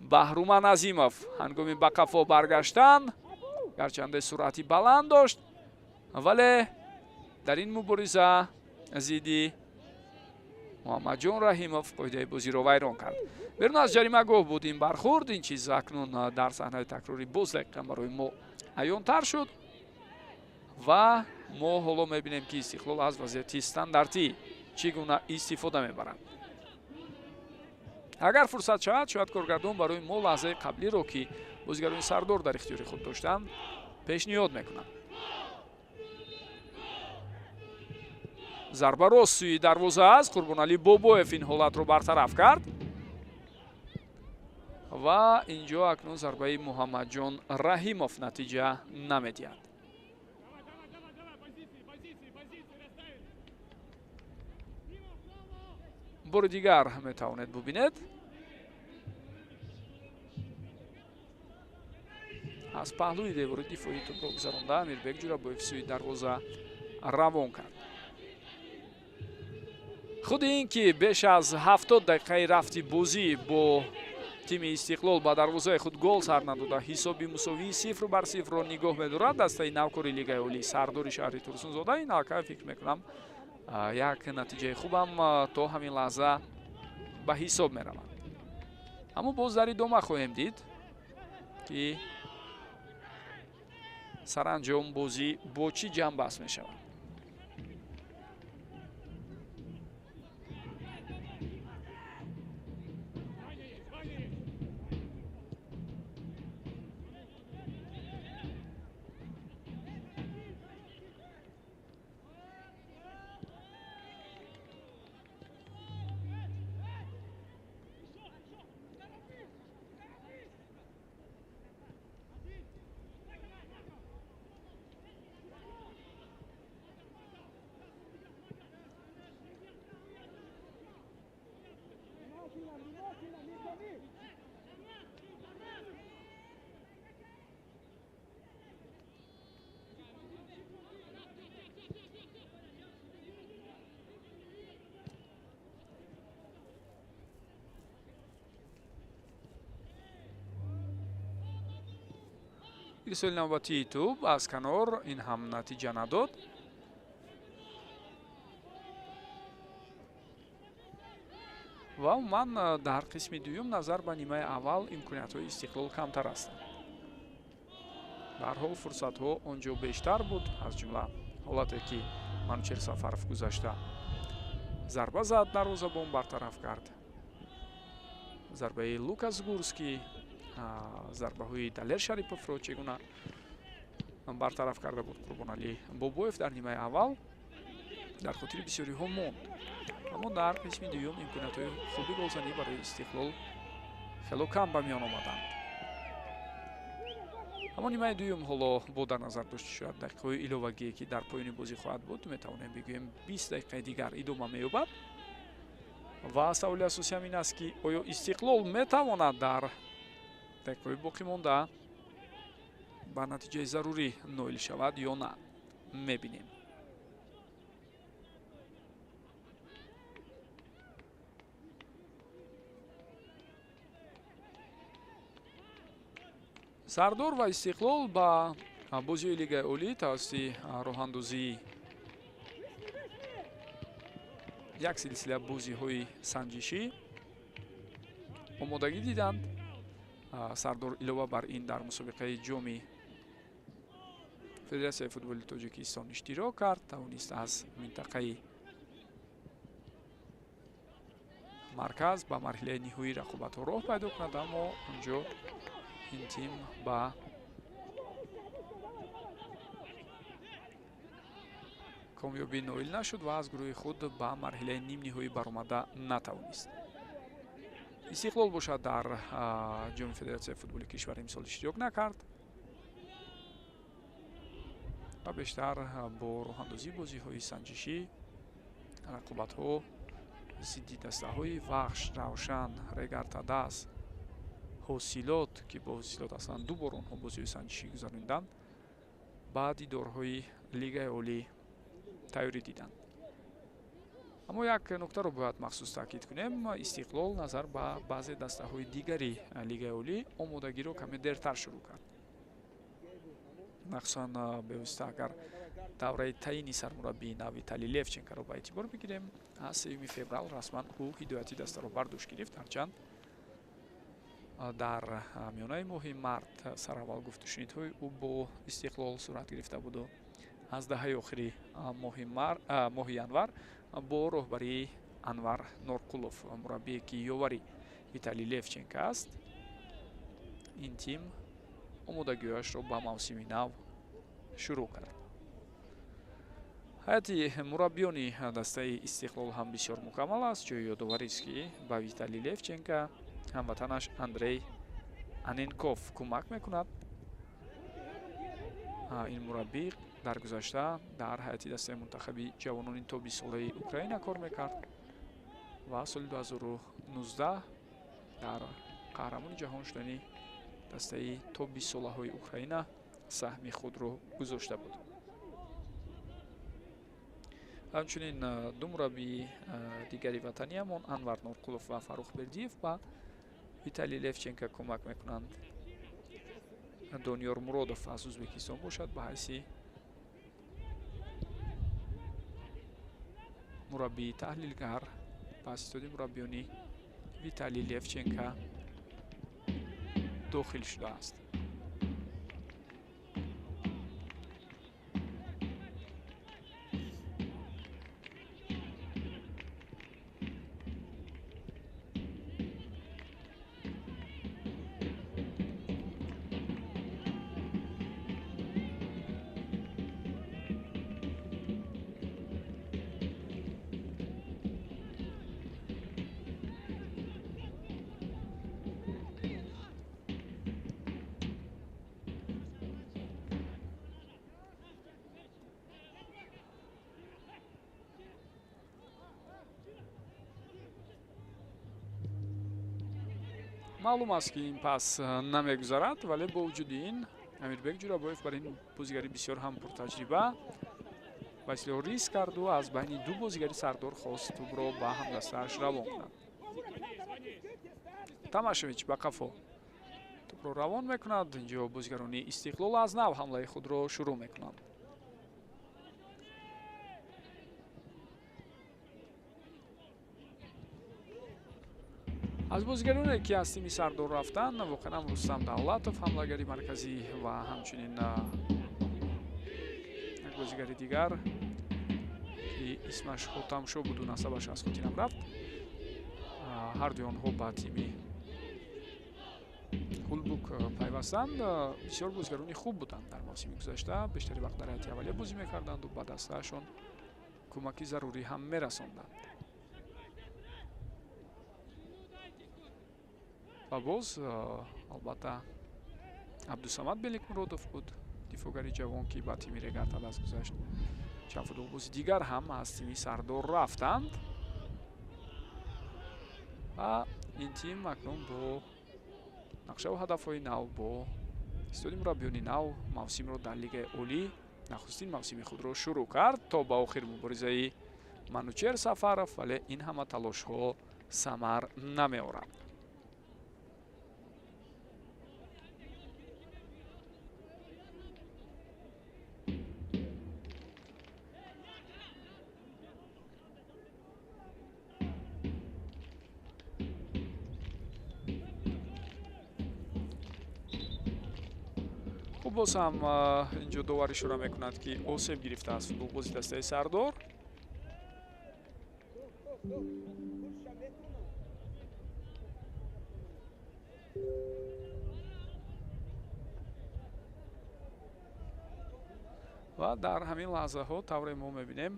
Баҳруман Азимов ҳангоми ба қафо баргаштан гарчанде суръати баланд дошт, вале дар ин мубориза зидди Муҳаммадҷон Раҳимов қоидаи бозиро вайрон кард. берун аз ҷаримагоҳ буд ин бархурд. ин чиз акнун дар саҳнаи такрори боз дақиқа барои мо аёнтар шуд ва мо ҳоло мебинем ки Истиқлол аз вазъияти стандартӣ чӣ гуна истифода мебарад. агар фурсат шавад, шояд коргардон барои мо лаҳзаи қаблиро ки бозигарони Сардор дар ихтиёри худ доштанд пешниҳод мекунад. зарба рост сӯи дарвоза аст. Қурбоналӣ Бобоев ин ҳолатро бартараф кард ва инҷо акнун зарбаи Муҳаммадҷон Раҳимов натиҷа намедиҳад. бори дигар метавонед бубинед аз паҳлӯи девори дифоӣ тӯбро гузаронда Амирбек Ҷурабоев сӯи дарвоза равон кард. худи ин ки беш аз 70 дақиқаи рафти бозӣ бо тими Истиқлол ба дарвозаи худ гол сар надода ҳисоби мусовии 0-0-ро нигоҳ медорад дастаи навкори Лигаи Олии Сардори шаҳри Турсунзода. ин аллакай фикр мекунам як натиҷаи хубам то ҳамин лаҳза ба ҳисоб меравад. аммо боз дар идома хоҳем дид ки саранҷом бозӣ бо чӣ ҷамъбаст мешавад. ирсоли навбатии тӯб аз канор, ин ҳам натиҷа надод. ва умуман дар қисми дуюм назар ба нимаи аввал имкониятҳои Истиқлол камтар ҳастанд. ба ҳар ҳол фурсатҳо он ҷо бештар буд, аз ҷумла ҳолате ки Манучер Сафаров гузашта зарба зад, дарвозабон бартараф кард. зарбаи Лукас Гурский, зарбаҳои Далер Шариповро чӣ гуна бартараф карда буд Қурбоналӣ Бобоев дар нимаи аввал дар хотири бисёриҳо монд. аммо дар қисми дуюм имкониятҳои хуби голзанӣ барои Истиқлол хело кам ба миён омаданд. аммо нимаи дуюм ҳоло бо дар назар дошта шояд дақиқаҳои иловагие ки дар поёни бозӣ хоҳад буд, метавонем бигӯем 20 дақиқаи дигар идома меёбад. ва саволи асосӣ ҳам ин аст ки оё Истиқлол метавонад дар дақиқаҳои боқӣ монда ба натиҷаи зарурӣ ноил шавад ё на? мебинем. Сардор ва Истиқлол ба бозиҳои Лигаи Олӣ тавассути роҳандозии як силсила бозиҳои санҷишӣ омодагӣ диданд. Сардор илова бар ин дар мусобиқаи ҷоми Федератсияи футболи Тоҷикистон иштирок кард, тавонист аз минтақаи марказ ба марҳилаи ниҳоии рақобатҳо роҳ пайдо кунад, аммо онҷо ин тим ба камёбӣ ноил нашуд ва аз гурӯҳи худ ба марҳилаи нимниҳоӣ баромада натавонист. истиқлол бошад дар ҷоми федератсияи футболи кишвар имсол иштирок накард ва бештар бо роҳандозии бозиҳои санҷишӣ, рақобатҳо зидди дастаҳои вахш, равшан, регартадас, ҳосилот ки бо ҳосилот аслан ду бор онҳо бозиҳои санҷишӣ гузаронданд, ба дидорҳои лигаи олӣ тайёрӣ диданд. аммо як нуктаро бояд махсус таъкид кунем. истиқлол назар ба баъзе дастаҳои дигари лигаи олӣ омодагиро каме дертар шурӯъ кард. махсусан бевосита агар давраи таъини сармураббии нав Виталий Левченкоро ба эътибор бигирем, аз 3 феврал расман ӯ ҳидояти дастанро бардошт гирифт, ҳарчанд дар миёнаи моҳи март сараввал гуфтушунидҳои ӯ бо истиқлол сурат гирифта буду аз даҳаи охири моҳи январ бо роҳбарии Анвар Норқулов, мураббие ки ёвари Виталий Левченко аст, ин тим омодагиҳояшро ба мавсими нав шурӯъ кард. ҳайати мураббиёни дастаи истиқлол ҳам бисёр мукаммал аст. ҷои ёдоварист ки ба Виталий Левченко ҳамватанаш Андрей Аненков кӯмак мекунад. ин мураббӣ дар гузашта дар ҳайати дастаи мунтахаби ҷавонони тоби солаи Украина кор мекард ва соли 2019 дар қаҳрамони ҷаҳон шудани дастаи тоби солаҳои Украина саҳми худро гузошта буд. ҳамчунин ду мураббии дигари ватаниамон Анвар Норқулов ва Фарух Бердиев ба Виталий Левченко кӯмак мекунанд. Дониёр Муродов аз Ӯзбекистон бошад ба ҳайси мураббии таҳлилгар ба истистоди мураббиёни Виталий Левченко дохил шудааст. маълум аст ки ин пас намегузарад, вале бо вуҷуди ин Амирбек Ҷурабоев бар ин бозигари бисёр ҳам пуртаҷриба ба ислоҳ риск карду аз байни ду бозигари сардор хост тӯбро ба ҳамдастааш равон кунад. Тамашевич ба қафо тӯбро равон мекунад. инҷо бозигарони истиқлол аз нав ҳамлаи худро шурӯъ мекунанд. аз бозигароне ки аз тими сардор рафтан воқеан Рустам Давлатов ҳамлагари марказӣ ва ҳамчунин як бозигари дигар ки исмаш Хотамшо буду, насабаш аз хотирам рафт. ҳардуи онҳо ба тими Хулбук пайвастанд. бисёр бозигарони хуб буданд дар мавсими гузашта. бештари вақт дар ҳайати аввалия бозӣ мекарданду ба дастаашон кӯмаки зарурӣ ҳам мерасонданд. ва боз албатта Абдусамад Беликмуродов буд, дифоъгари ҷавон ки ба тими Регартадас гузашт. чанд футболбози дигар ҳам аз тими сардор рафтанд ва ин тим акнун бо нақшаву ҳадафҳои нав, бо истоди мураббиёни нав мавсимро дар лигаи олӣ нахустин мавсими худро шурӯъ кард то ба охир муборизаи Манучер Сафаров, вале ин ҳама талошҳо самар намеорад. боз ҳам инҷо доварӣ шура мекунад ки осеб гирифтааст футболбози дастаи сардор. ва дар ҳамин лаҳзаҳо тавре мо мебинем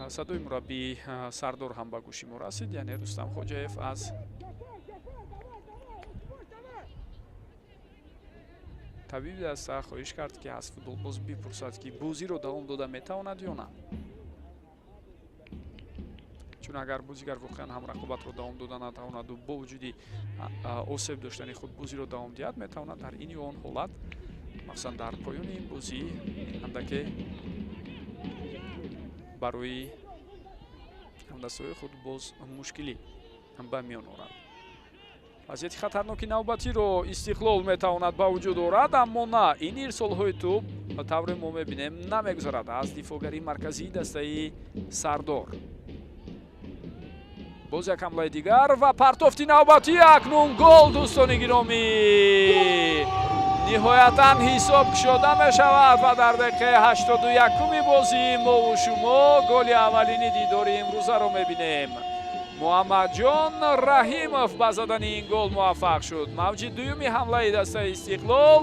садои мураббии Сардор ҳам ба гӯши мо расид, яъне Рустам Хоҷаев аз табиби даста хоҳиш кард ки аз футболбоз бипурсад ки бозиро давом дода метавонад ё на. чун агар бозигар воқеан ҳам рақобатро давом дода натавонаду бо вуҷуди осеб доштани худ бозиро давом диҳад, метавонад дар ин ё он ҳолат махсусан дар поёни ин бозӣ андаке барои ҳамдастҳои худ боз мушкилӣ ба миён орад. вазъияти хатарноки навбатиро Истиқлол метавонад ба вуҷуд орад, аммо на, ин ирсолҳои тӯб ба тавре мо мебинем намегузарад аз дифоъгари марказии дастаи Сардор. боз як ҳамлаи дигар ва партофти навбатӣ, акнун гол дӯстони гиромӣ. ниҳоятан ҳисоб кушода мешавад ва дар дақиқаи 81-уми бозӣ мову шумо голи аввалини дидори имрӯзаро мебинем. Муҳаммадҷон Раҳимов ба задани ин гол муваффақ шуд. мавҷи дуюми ҳамлаи дастаи Истиқлол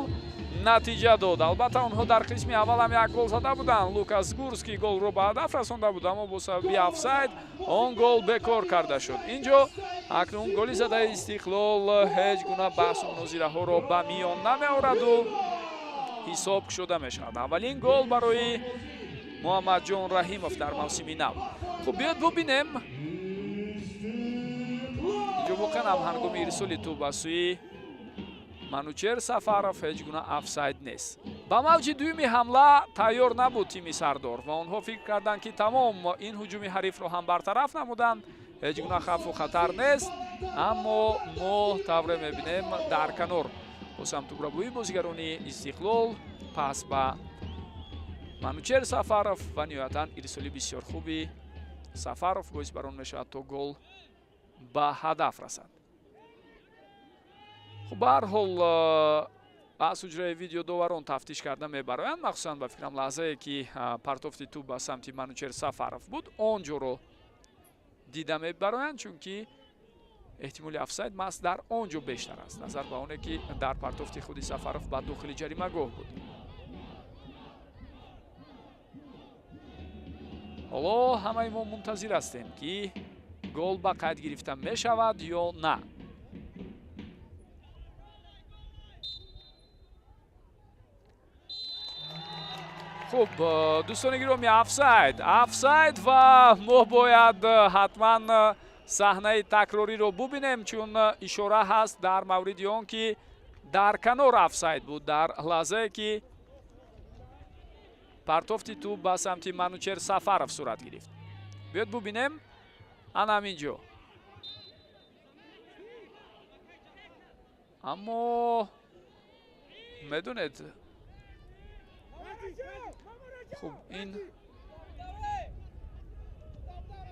натиҷа дод. албатта онҳо дар қисми аввал ҳам як гол зада буданд. Лукас Гурский голро ба ҳадаф расонда буд, аммо бо сабаби офсайд он гол бекор карда шуд. инҷо акнун голи задаи Истиқлол ҳеҷ гуна баҳсу мунозираҳоро ба миён намеораду ҳисоб кушода мешавад. аввалин гол барои Муҳаммадҷон Раҳимов дар мавсими нав. хуб, биёед бубинем. инҷо воқеан ҳам ҳангоми ирсоли тӯб ба сӯи Манучер Сафаров ҳеҷ гуна офсайд нест. ба мавҷи дуюми ҳамла тайёр набуд тими Сардор ва онҳо фикр карданд ки тамом ин ҳуҷуми ҳарифро ҳам бартараф намуданд, ҳеҷ гуна хавфу хатар нест, аммо мо тавре мебинем дар канор бо самтубрабӯи бозигарони Истиқлол пас ба Манучер Сафаров ва ниҳоятан ирсоли бисёр хуби Сафаров боис бар он мешавад то гол ба ҳадаф расад. хуб, ба ҳар ҳол аз ҳуҷраи видеодоварон тафтиш карда мебароянд, махсусан ба фикрам лаҳзае ки партофти тӯб ба самти Манучер Сафаров буд, он ҷоро дида мебароянд, чунки эҳтимоли офсайд маҳз дар он ҷо бештар аст, назар ба оне ки дар партофти худи Сафаров ба дохили ҷаримагоҳ буд. ҳоло ҳамаи мо мунтазир ҳастем ки гол ба қайд гирифта мешавад ё на. хуб, дӯстони гироми, офсайд ва мо бояд ҳатман саҳнаи такрориро бубинем, чун ишора ҳаст дар мавриди он ки дар канор офсайд буд дар лаҳзае ки партофти тӯб ба самти Манучер Сафаров сурат гирифт. биёед бубинем ан ҳамин ҷо. аммо медонед, хуб, ин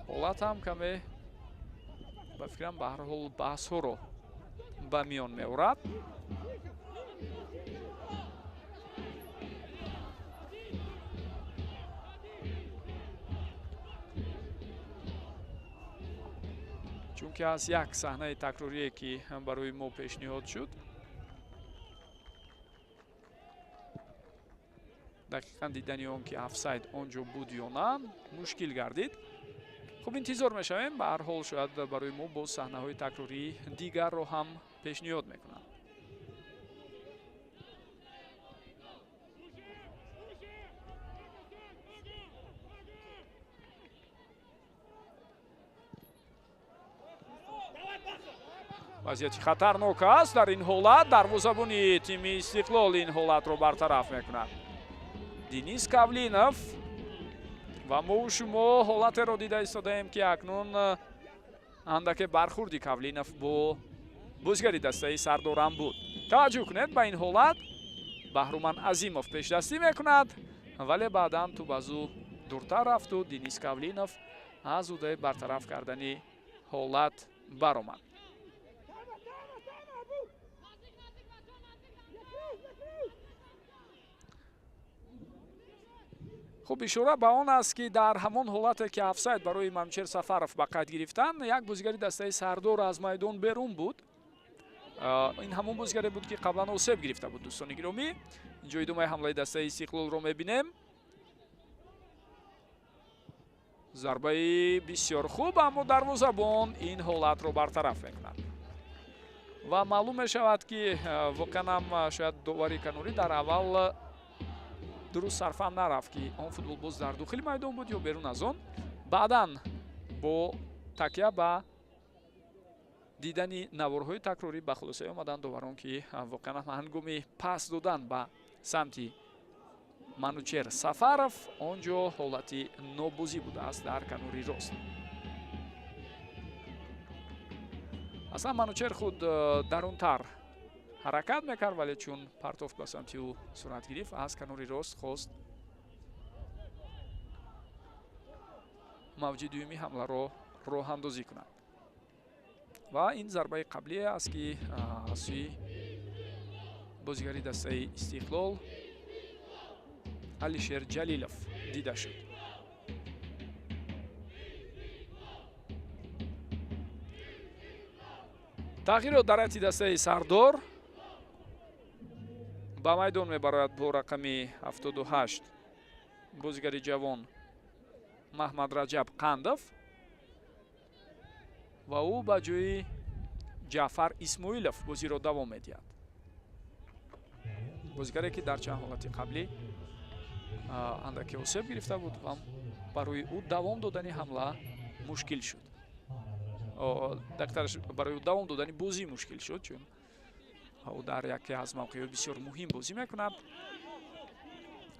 ҳолат ҳам каме ба фикрам ба ҳар ҳол баҳсҳоро ба миён меорад. чунки аз як саҳнаи такрорие ки барои мо пешниҳод шуд, дақиқан дидани он ки офсайд он ҷо буд ё на мушкил гардид. хуб, интизор мешавем. ба ҳар ҳол шояд барои мо боз саҳнаҳои такрории дигарро ҳам пешниҳод мекунам. вазъияти хатарнок аст дар ин ҳолат. дарвозабони тими Истиқлол ин ҳолатро бартараф мекунад. Денис Кавлинов ва мо шумо ҳолатеро дида истодаем ки акнун андаке бархурди Кавлинов бо бозигари дастаи Сардор ҳам буд. таваҷҷӯҳ кунед ба ин ҳолат. Баҳруман Азимов пешдастӣ мекунад, вале баъдан тӯб аз ӯ дуртар рафту Денис Кавлинов аз удаи бартараф кардани ҳолат баромад. хуб, ишора ба он аст ки дар ҳамон ҳолате ки офсайд барои Манучер Сафаров ба қайд гирифтан, як бозигари дастаи Сардор аз майдон берун буд. ин ҳамон бозигаре буд ки қаблан осеб гирифта буд. дӯстони гиромӣ, инҷо идомаи ҳамлаи дастаи Истиқлолро мебинем. зарбаи бисёр хуб, аммо дарвозабон ин ҳолатро бартараф мекунад. Ва маълум мешавад ки воқеан шояд довари канорӣ дар аввал дуруст сарфам нарафт ки он футболбоз дар дохили майдон буд ё берун аз он. Баъдан бо такя ба дидани наворҳои такрорӣ ба хулосаи омаданд доварон ки воқеан ҳангоми пас додан ба самти Манучер Сафаров онҷо ҳолати нобозӣ будааст дар канори рост. аслан Манучер худ дарунтар ҳаракат мекард, вале чун партофт ба самти ӯ сурат гирифт, аз канори рост хост мавҷи дуюми ҳамларо роҳандозӣ кунад. ва ин зарбаи қаблие аст ки аз сӯи бозигари дастаи Истиқлол Алишер Ҷалилов дида шуд. тағйирот дар ҳайати дастаи Сардор. ба майдон мебарояд бо рақами 78 бозигари ҷавон Маҳмад Раҷаб Қандов ва ӯ ба ҷои Ҷаъфар Исмоилов бозиро давом медиҳад. бозигаре ки дар чанд ҳолати қаблӣ андаке осеб гирифта буд ва барои ӯ давом додани ҳамла мушкил шуд. барои ӯ давом додани бозӣ мушкил шуд, чун ӯ дар яке аз мавқеъҳои бисёр муҳим бозӣ мекунад.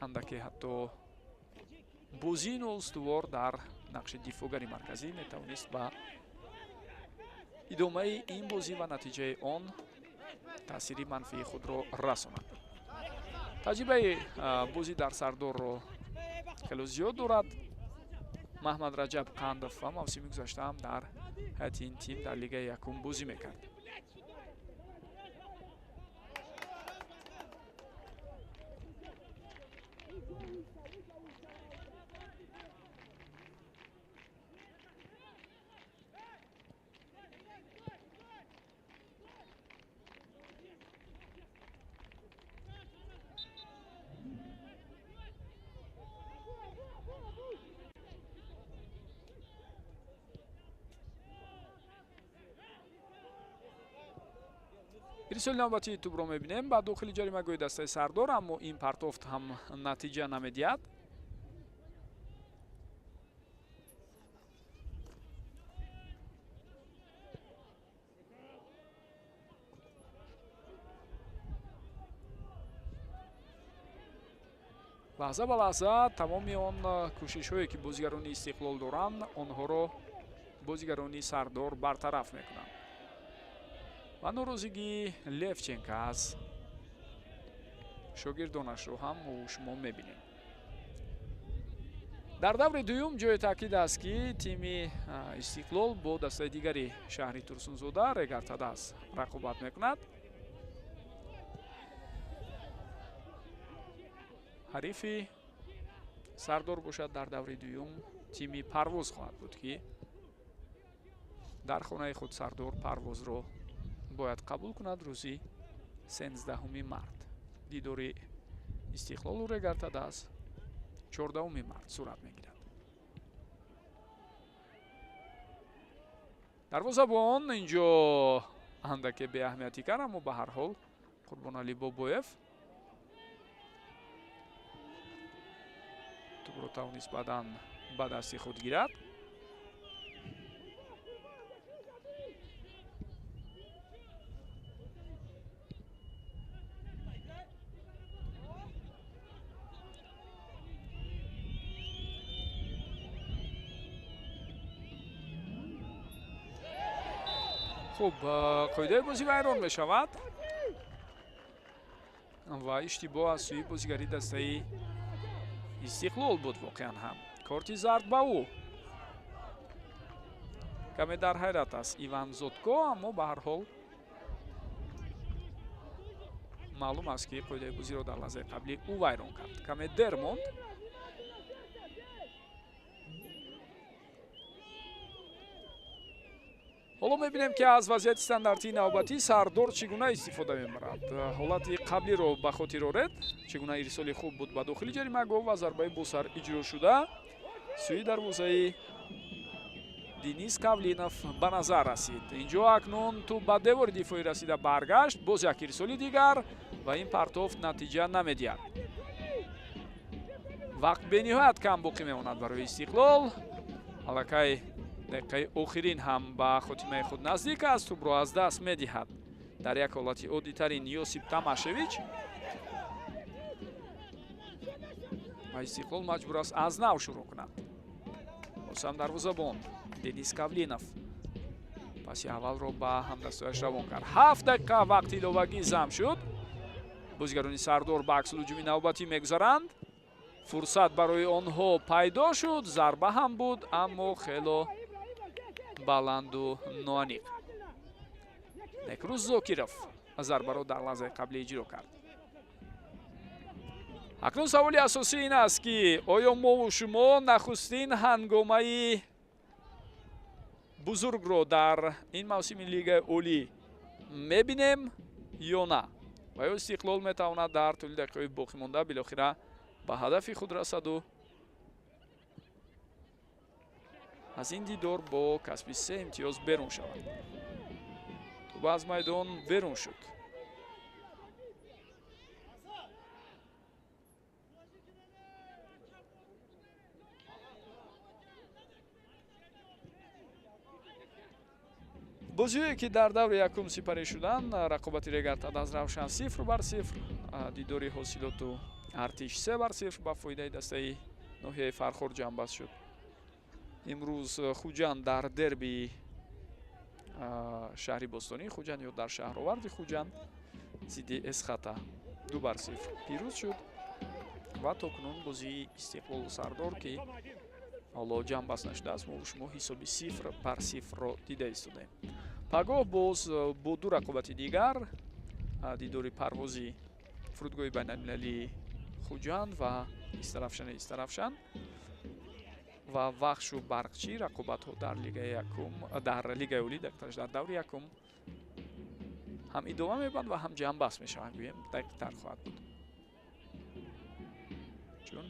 андаке ҳатто бозии ноустувор дар нақши дифоъгари марказӣ метавонист ба идомаи ин бозӣ ва натиҷаи он таъсири манфии худро расонад. таҷрибаи бозӣ дар Сардорро хело зиёд дорад. Маҳмад Раҷаб Қандов ва мавсими гузашта ҳам дар ҳайати ин тим дар лигаи якум бозӣ мекард. ирсоли навбатии тӯбро мебинем ба дохили ҷаримагоҳи дастаи Сардор, аммо ин партофт ҳам натиҷа намедиҳад. лаҳза ба лаҳза тамоми он кӯшишҳое ки бозигарони Истиқлол доранд, онҳоро бозигарони Сардор бартараф мекунанд. ва норозигии Левченко аз шогирдонашро ҳам шумо мебинед. дар даври дуюм ҷои таъкид аст ки тими Истиқлол бо дастаи дигари шаҳри Турсунзода Регартадас рақобат мекунад. ҳарифи Сардор бошад дар даври дуюм тими Парвоз хоҳад буд ки дар хонаи худ Сардор Парвозро бояд қабул кунад. рӯзи 13 март дидори Истиқлолу Регартадас 14 март сурат мегирад. дарвозабон инҷо андаке беаҳамияти кард, аммо ба ҳар ҳол Қурбонали Бобоев тӯбро тавонист баъдан ба дасти худ гирад. хуб, қоидаи бозӣ вайрон мешавад ва иштибоҳ аз сӯи бозигари дастаи Истиқлол буд. воқеан ҳам корти зард ба ӯ каме дар ҳайрат аст Иван Зотко, аммо ба ҳар ҳол маълум аст ки қоидаи бозиро дар лаҳзаи қаблӣ ӯ вайрон кард. каме дер монд. ҳоло мебинем ки аз вазъияти стандартии навбатӣ Сардор чӣ гуна истифода мебарад. ҳолати қаблиро ба хотир оред, чӣ гуна ирсоли хуб буд ба дохили ҷаримагоҳ ва зарбаи босар иҷро шуда сӯи дарвозаи Денис Кавлинов ба назар расид. Инҷо акнун ту ба девори дифоӣ расида баргашт, боз як ирсоли дигар ва ин партов натиҷа намедиҳад. вақт бениҳоят кам боқӣ мемонад барои Истиқлол. аллакай дақиқаи охирин ҳам ба хотимаи худ наздик аст. тӯбро аз даст медиҳад дар як ҳолати оддитарин Йосип Тамашевич ва Истиқлол маҷбур аст аз нав шурӯъ кунад. бозам дарвозабон Денис Кавлинов паси аввалро ба ҳамдастояш равон кард. 7 дақиқа вақти иловагӣ зам шуд. бозигарони Сардор ба аксул ҳуҷуми навбатӣ мегузаранд. фурсат барои онҳо пайдо шуд. зарба ҳам буд, аммо хело баланду ноаниқ. Некрус Зокиров зарбаро дар лаҳзаи қаблӣ иҷро кард. акнун саволи асосӣ ин аст ки оё мову шумо нахустин ҳангомаи бузургро дар ин мавсими Лигаи Олӣ мебинем ё на? ва ё Истиқлол метавонад дар тӯли дақиқаҳои боқимонда билохира ба ҳадафи худ расаду аз ин дидор бо касби 3 имтиёз берун шавад. тӯба аз майдон берун шуд. бозиҳое ки дар даври якум сипарӣ шуданд, рақобати регартад аз равшан 0-0, дидори ҳосилоту артиш 3-0 ба фоидаи дастаи ноҳияи Фархор ҷамъбаст шуд. имрӯз Хуҷанд дар дерби шаҳри Бостонии Хуҷанд ё дар шаҳроварди Хуҷанд зидди Эсхата 2-0 пирӯз шуд ва токунун бозии Истиқлолу Сардор ки ҳоло ҷамъбаст нашудааст, мо шумо ҳисоби 0-0-ро дида истодаем. пагоҳ боз бо ду рақобати дигар, дидори парвози фурудгоҳи байналмилалии Хуҷанд ва Истарафшан ва Вахшу Барқчӣ рақобатҳо дар Лигаи Олӣ дар даври якум ҳам идома меёбанд ва ҳам ҷамъбаст мешаванд. гӯем дақиқтар хоҳад буд. чун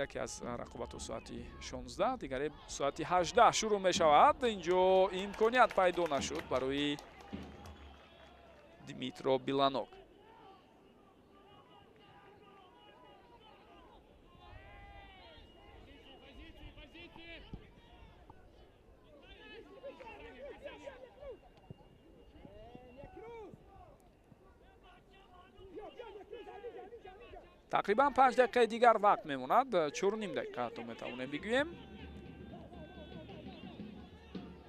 яке аз рақобатҳо соати 16, дигаре соати 18 шурӯъ мешавад. инҷо имконият пайдо нашуд барои Димитро Биланок. тақрибан 5 дақиқаи дигар вақт мемонад. 4,5 дақиқа то метавонем бигӯем.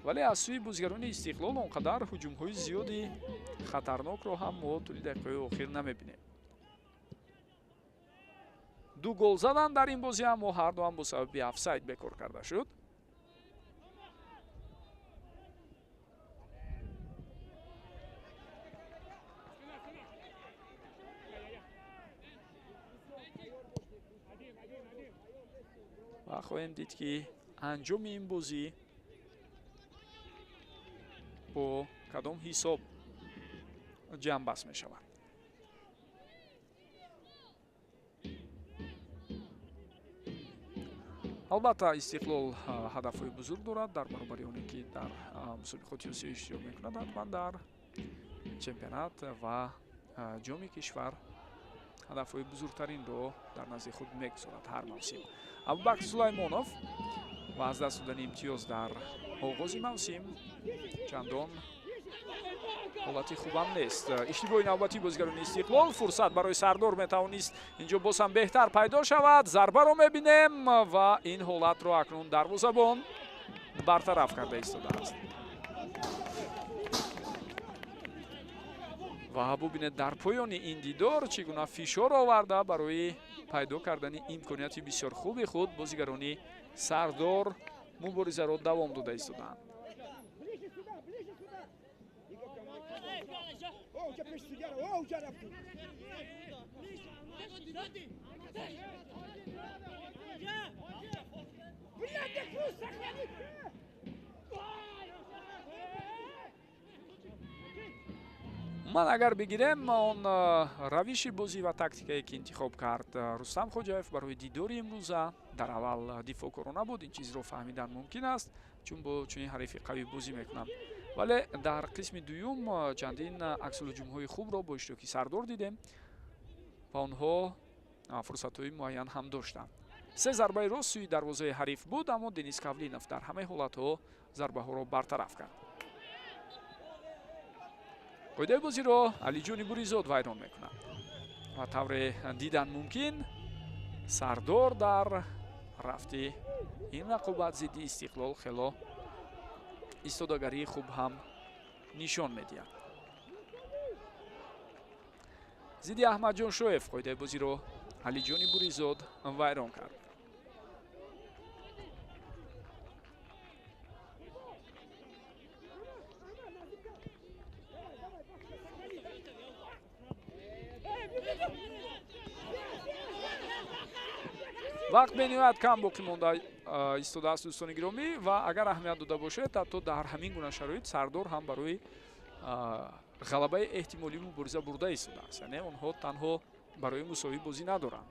вале аз сӯи бозигарони Истиқлол он қадар ҳуҷумҳои зиёди хатарнокро ҳам мо тӯли дақиқаҳои охир намебинем. 2 гол задан дар ин бозӣ, аммо ҳарду ҳам бо сабаби офсайд бекор карда шуд. ва хоҳем дид ки анҷоми ин бозӣ бо кадом ҳисоб ҷамъбаст мешавад. албатта Истиқлол ҳадафҳои бузург дорад дар баробари оне ки дар мусобиқоти осиё иштирок мекунад. ҳатман дар чемпионат ва ҷоми кишвар ҳадафҳои бузургтаринро дар назди худ мегузорад ҳар мавсим. Абубакр Сулаймонов ва аз даст додани имтиёз дар оғози мавсим чандон ҳолати хубам нест. иштибоҳи навбатии бозигарони Истиқлол. фурсат барои Сардор метавонист инҷо боз ҳам беҳтар пайдо шавад. зарбаро мебинем ва ин ҳолатро акнун дарвозабон бартараф карда истодааст. ва бубинед дар поёни ин дидор чӣ гуна фишор оварда барои пайдо кардани имконияти бисёр хуби худ бозигарони Сардор муборизаро давом дода истодаанд. умуман агар бигирем он равиши бозӣ ва тактикае ки интихоб кард Рустам Хоҷаев барои дидори имрӯза, дар аввал дифоъкорона буд, ин чизро фаҳмидан мумкин аст, чун бо чунин ҳарифи қавӣ бозӣ мекунанд. вале дар қисми дуюм чандин аксулуҷумҳои хубро бо иштироки Сардор дидем ва онҳо фурсатҳои муайян ҳам доштанд. 3 зарбаи рост сӯи дарвозаи ҳариф буд, аммо Денис Кавлинов дар ҳамаи ҳолатҳо зарбаҳоро бартараф кард. қоидаи бозиро Алиҷони Буризод вайрон мекунад ва тавре дидан мумкин Сардор дар рафти ин рақобат зидди Истиқлол хело истодагарии хуб ҳам нишон медиҳад. зидди Аҳмадҷон Шоев қоидаи бозиро Алиҷони Буризод вайрон кард. вақт бениҳоят кам боқӣ монда истодааст дӯстони гиромӣ ва агар аҳамият дода бошед ҳатто дар ҳамин гуна шароит Сардор ҳам барои ғалабаи эҳтимолӣ мубориза бурда истодааст. яъне онҳо танҳо барои мусовӣ бозӣ надоранд.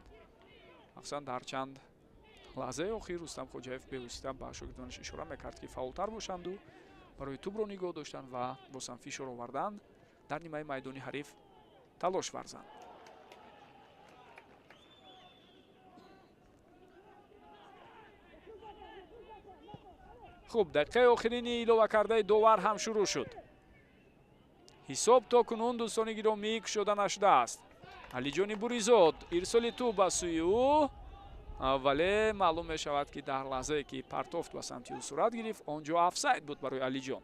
махсусан дар чанд лаҳзаи охир Рустам Хоҷаев бевосита ба шогирдонаш ишора мекард ки фаъолтар бошанду барои тӯбро нигоҳ доштанд ва бозам фишор оварданд дар нимаи майдони ҳариф талош варзанд. хуб, дақиқаи охирини иловакардаи довар ҳам шурӯъ шуд. ҳисоб то кунун дӯстони гиромӣ кушода нашудааст. Алиҷони Буризод ирсоли тӯб ба сӯи ӯ, вале маълум мешавад ки дар лаҳзае ки партофт ба самти ӯ сурат гирифт, он ҷо офсайд буд барои Алиҷон.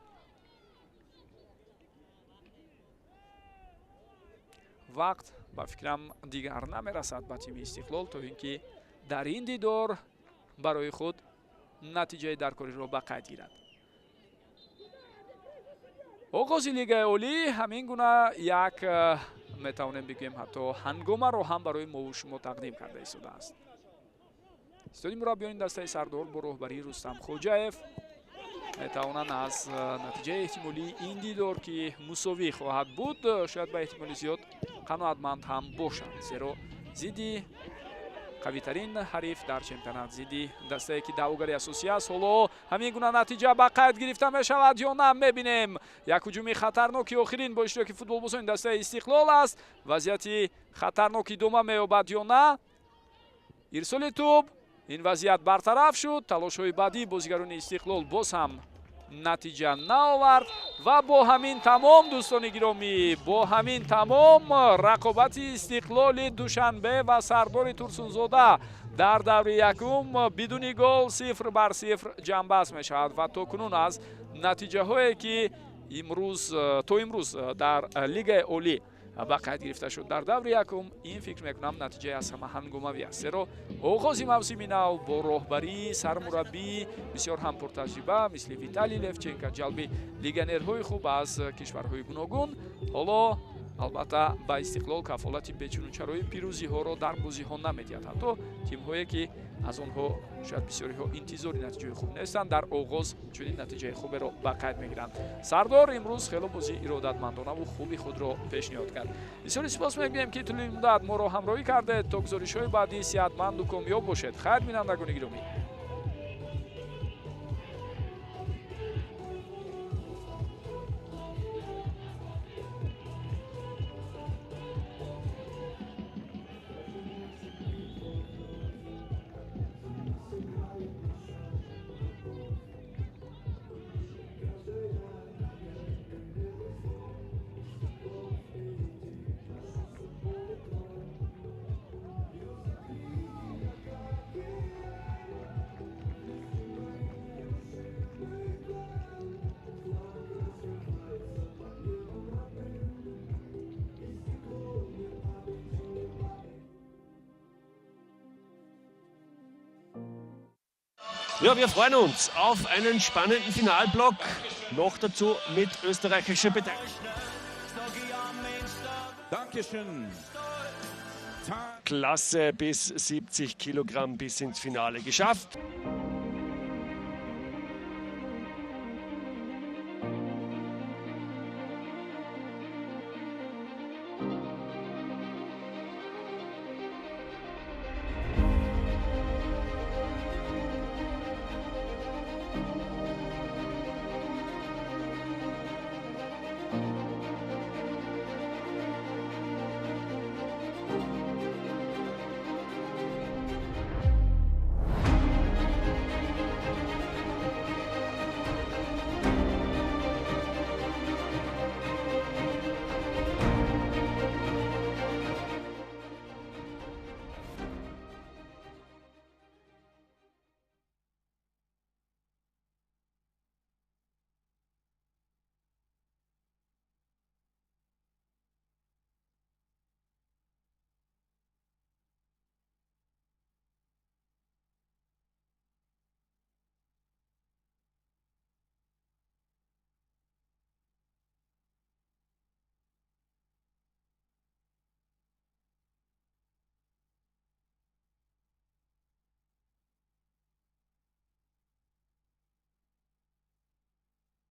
вақт ба фикрам дигар намерасад ба тими Истиқлол то ин ки дар ин дидор барои худ натиҷаи даркориро ба қайд гирад. оғози Лигаи Олӣ ҳамин гуна як метавонем бигӯем ҳатто ҳангомаро ҳам барои мову шумо тақдим карда истодааст. истоди мураббиёни дастаи Сардор бо роҳбарии Рустам Хоҷаев метавонанд аз натиҷаи эҳтимолии ин дидор ки мусовӣ хоҳад буд шояд ба эҳтимоли зиёд қаноатманд ҳам бошанд, зеро зидди қавитарин ҳариф дар чемпионат, зидди дастае ки даъвогари асосӣ аст, ҳоло ҳамин гуна натиҷа ба қайд гирифта мешавад ё на, мебинем як ҳуҷуми хатарноки охирин бо иштироки футболбозони дастаи Истиқлол аст. вазъияти хатарнок идома меёбад ё на, ирсоли тӯб, ин вазъият бартараф шуд. талошҳои баъдии бозигарони Истиқлол боз ҳам натиҷа наовард ва бо ҳамин тамом дӯстони гиромӣ, бо ҳамин тамом рақобати Истиқлоли Душанбе ва Сардори Турсунзода дар даври якум бидуни гол 0-0 ҷамъбаст мешавад ва то кунун аз натиҷаҳое ки то имрӯз дар Лигаи Олӣ ба қайд гирифта шуд дар даври якум, ин фикр мекунам натиҷаи аз ҳама ҳангомавӣ аст, зеро оғози мавсими нав бо роҳбарии сармураббии бисёр ҳам пуртаҷриба мисли Виталий Левченко, ҷалби легионерҳои хуб аз кишварҳои гуногун, ҳоло албатта ба Истиқлол кафолати бечунучарои пирӯзиҳоро дар бозиҳо намедиҳад. ҳатто тимҳое ки аз онҳо шояд бисёриҳо интизори натиҷаи хуб нестанд, дар оғоз чунин натиҷаи хуберо ба қайд мегиранд. Сардор имрӯз хело бозии иродатмандонаву хуби худро пешниҳод кард. бисёри сипос мегӯем ки тӯлони муддат моро ҳамроҳӣ кардед. то гузоришҳои баъдӣ сеҳатманду комёб бошед. хайр, бинандагони гиромӣ. Ja, wir freuen uns auf einen spannenden Finalblock, noch dazu mit österreichischer Beteiligung. Dankeschön. Klasse bis 70 Kilogramm bis ins Finale geschafft.